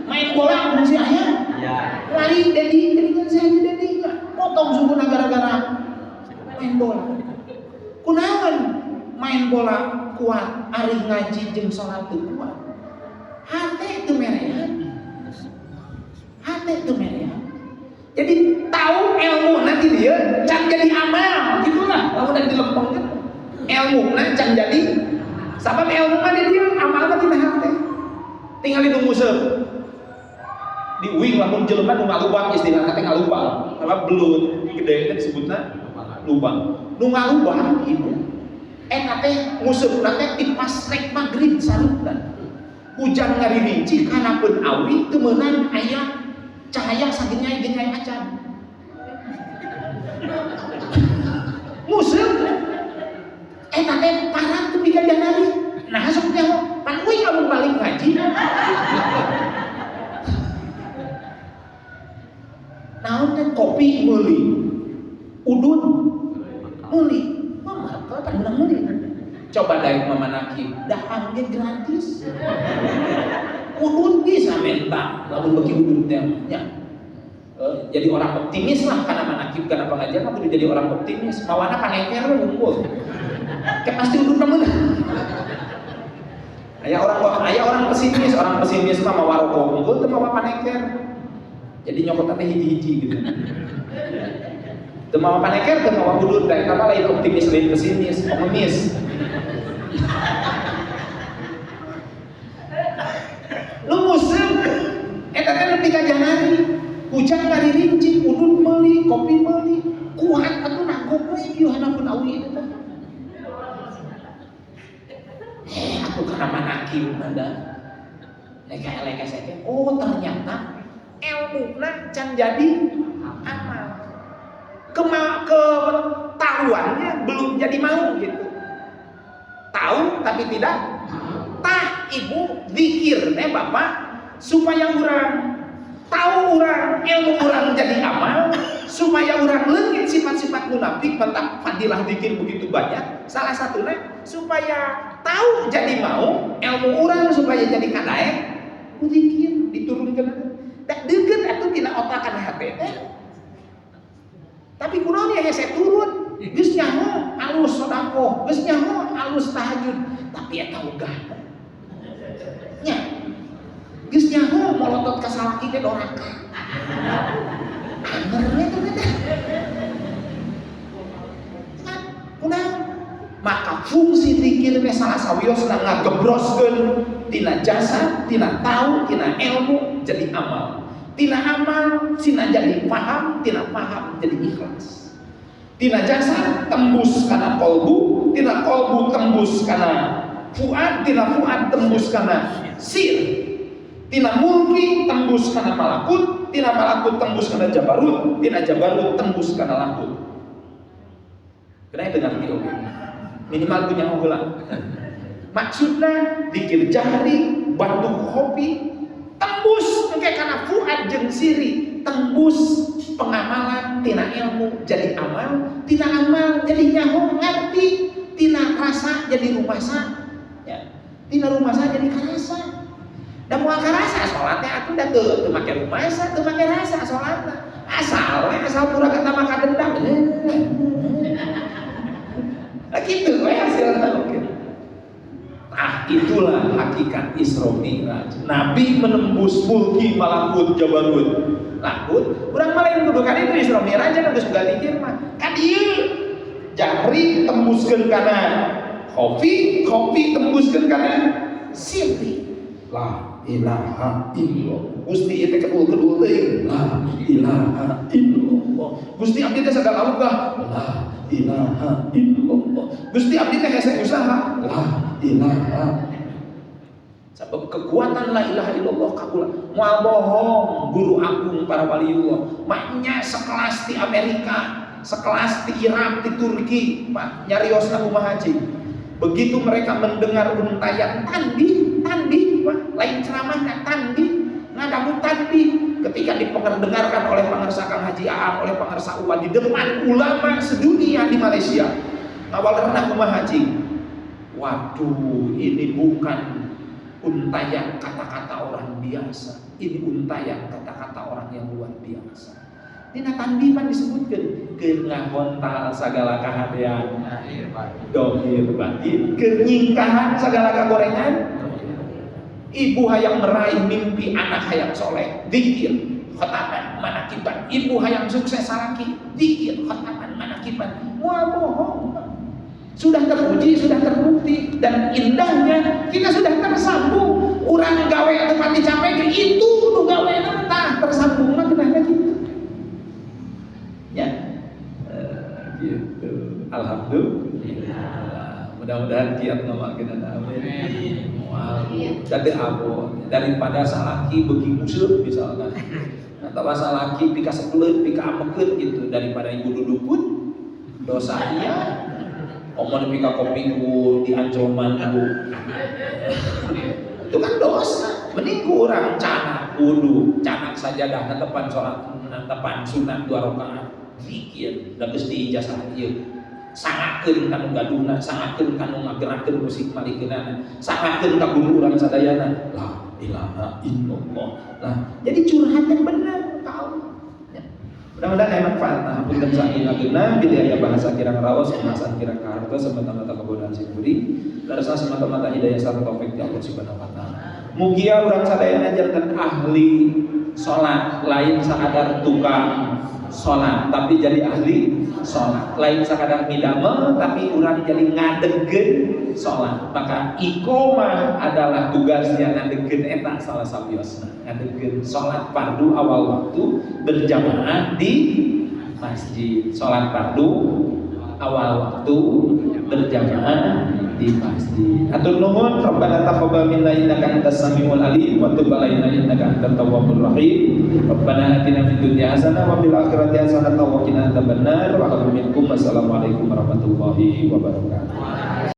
main bola masih aya. Iya. Lari jadi kan saya jadi potong sungguhna gara-gara main bola. Kunaon main bola kuat, ari ngaji jeung sholat teu kuat. Hate teu merehan. Jadi tahu ilmu ti dia can jadi amal gitulah lamun da dilempengkeun ilmuna can jadi sabab ilmu mah di dia amal mah tina hate tinggal nu museup di uing lamun jelema nu ngalubang istilahna teh ngalubang sabab belut gede teh disebutna lubang nu ngalubang itu eta teh museupna teh di pas rek magrib sarupna hujan ngaririnci kana pun awi teu meunang aya cahaya sagenyai-genyai acan museup eta teh parang teu bisa janari nah sok teh pan uing lamun balik ngaji naon teh kopi meuli udun meuli mah kan menang meuli coba daek mamanaki dahang ge gratis udun bisa mentak lamun bagi udun teh nya jadi orang optimis lah karena manakib karena pengajian aku jadi orang optimis mawana paneker unggul kayak pasti udun menang aya orang pesimis mah mawa rokok unggul teu mawa paneker jadi nyokot teh hiji-hiji gitu teu mawa paneker teu mawa udun da eta mah lain optimis lain pesimis pengemis lu muslim eta teh nepi ka janari hujan ngaririnci udun meuli kopi meuli kuat atuh nangkep we kieu hanapeun awi itu teh aku kana manakib nanda leka saya oh ternyata ilmuna can jadi amal ketahuannya belum jadi mau gitu tahu tapi tidak tah ibu zikir bapak supaya orang tahu orang ilmu orang jadi amal supaya orang leungit sifat-sifat munafik mentang fadilah zikir begitu banyak salah satunya supaya tahu jadi mau ilmu orang supaya jadi kadaek zikir diturunkan tak deukeut atuh tina otakan hate teh tapi kunaon ya hese turun geus nyaho alus sedekah geus nyaho alus tahajud tapi eta ogah nya geus nyaho molotot ka salaki teh doraka anger eta teh kunaon maka fungsi zikir teh salah sawiosna ngagebroskeun tina jasad tina tahu tina ilmu jadi amal tina amal sina jadi paham tina paham jadi ikhlas tina jasad tembus kana kolbu tina kolbu tembus kana fuad tina fuad tembus kana sir tina mulki tembus kana malakut tina malakut tembus kana jabarut tina jabarut tembus kana lahut kena dengar video minimal punya ulang maksudna dikir jahri batuk kopi tembus engke kana fuad jeung siri tembus pengamalan tina ilmu jadi amal tina amal jadi nyaho ngerti tina rasa jadi rumasa ya tina rumasa jadi karasa da moal karasa salatnya atuh da teu make rumasa teu make rasa salatna asal pura kata maka dendam gitu we hasilna oke. Ah itulah hakikat Isra Mi'raj. Nabi menembus mulki malakut jabarut. Lakut urang mah lain kudu kana itu Isra Mi'raj geus boga dikir mah. Ka dieu jahri tembuskeun kana kopi tembuskeun kana sirri. La ilaha illallah. Gusti ieu teh kedul teh. La ilaha illallah. Gusti abdi teh sagala ogah. La ilaha illallah. Gusti abdi teh hese usaha. La ilaha. Sebab kekuatan la ilaha illallah kakula. Moal bohong guru agung para waliullah. Maknya sekelas di Amerika, sekelas di Irak, di Turki, Pak nyariosna kumaha haji. Begitu mereka mendengar untayan tanding, Pak, lain ceramahna tanding, ngadamu tanding ketika diperdengarkan oleh pangarsa Kang Haji Aang, oleh pangarsa Uwa di depan ulama sedunia di Malaysia. Awal renang kumaha haji. Waduh, ini bukan untayan kata-kata orang biasa. Ini untayan kata-kata orang yang luar biasa. Dina tandiman disebutkan keur ngahontal sagala kahadean, dohir batin, keur nyingkahan sagala kagorengan. Ibu hayang meraih mimpi anak hayang soleh, zikir, khataman, manakiban. Ibu hayang sukses salaki, dikir khataman manakiban. Wah bohong. Sudah teruji, sudah terbukti, dan indahnya kita sudah tersambung. Urang gawe tempat dicapai itu nu gawe tah tersambung mah kenapa gitu. Ya. Gitu. Alhamdulillah. Mudah-mudahan kiat ngamakeun amin. Wow. Jadi abon daripada salaki beuki musuh misalkan. Atau salaki pika sepeuleut pika amekeun gitu daripada ibu duduk pun dosa iya. Omong pika kopi ku di ancoman ku. Itu kan dosa. Mending kurang canak wudu, canak sajadah tepan salat, tepan sunat 2 rakaat. Zikir da geus diijazah ieu. Sangakeun kanu gaduhna, sangakeun kanu ngagerakeun musik malikeunana, sangakeun ka guru urang sadayana. La ilaha illallah. Nah, jadi curhat yang benar tahu. Mudah-mudahan ada manfaat. Nah, punten saking ageuna bila aya bahasa kirang raos, bahasan kirang kaharto semata-mata kabodohan simkuring, darasa semata-mata hidayah sareng taufik ti Allah Subhanahu wa taala. Mugia urang sadayana janten ahli salat, lain sakadar tukang salat, tapi jadi ahli salat. Lain sakadar midamel, tapi urang jadi ngadegkeun salat. Maka iqomah adalah tugasnya ngadegkeun eta salah sabiosna. Ngadegkeun salat fardu awal waktu berjamaah di masjid. Salat fardu awal waktu berjamaah di masjid. Atur nuhun, Rabbana taqabbal minna innaka antas samiul alim wa tub alaina innaka antat tawwabur rahim. Rabbana atina fid dunya hasanah wa fil akhirati hasanah wa qina adzabannar. Wa assalamualaikum warahmatullahi wabarakatuh.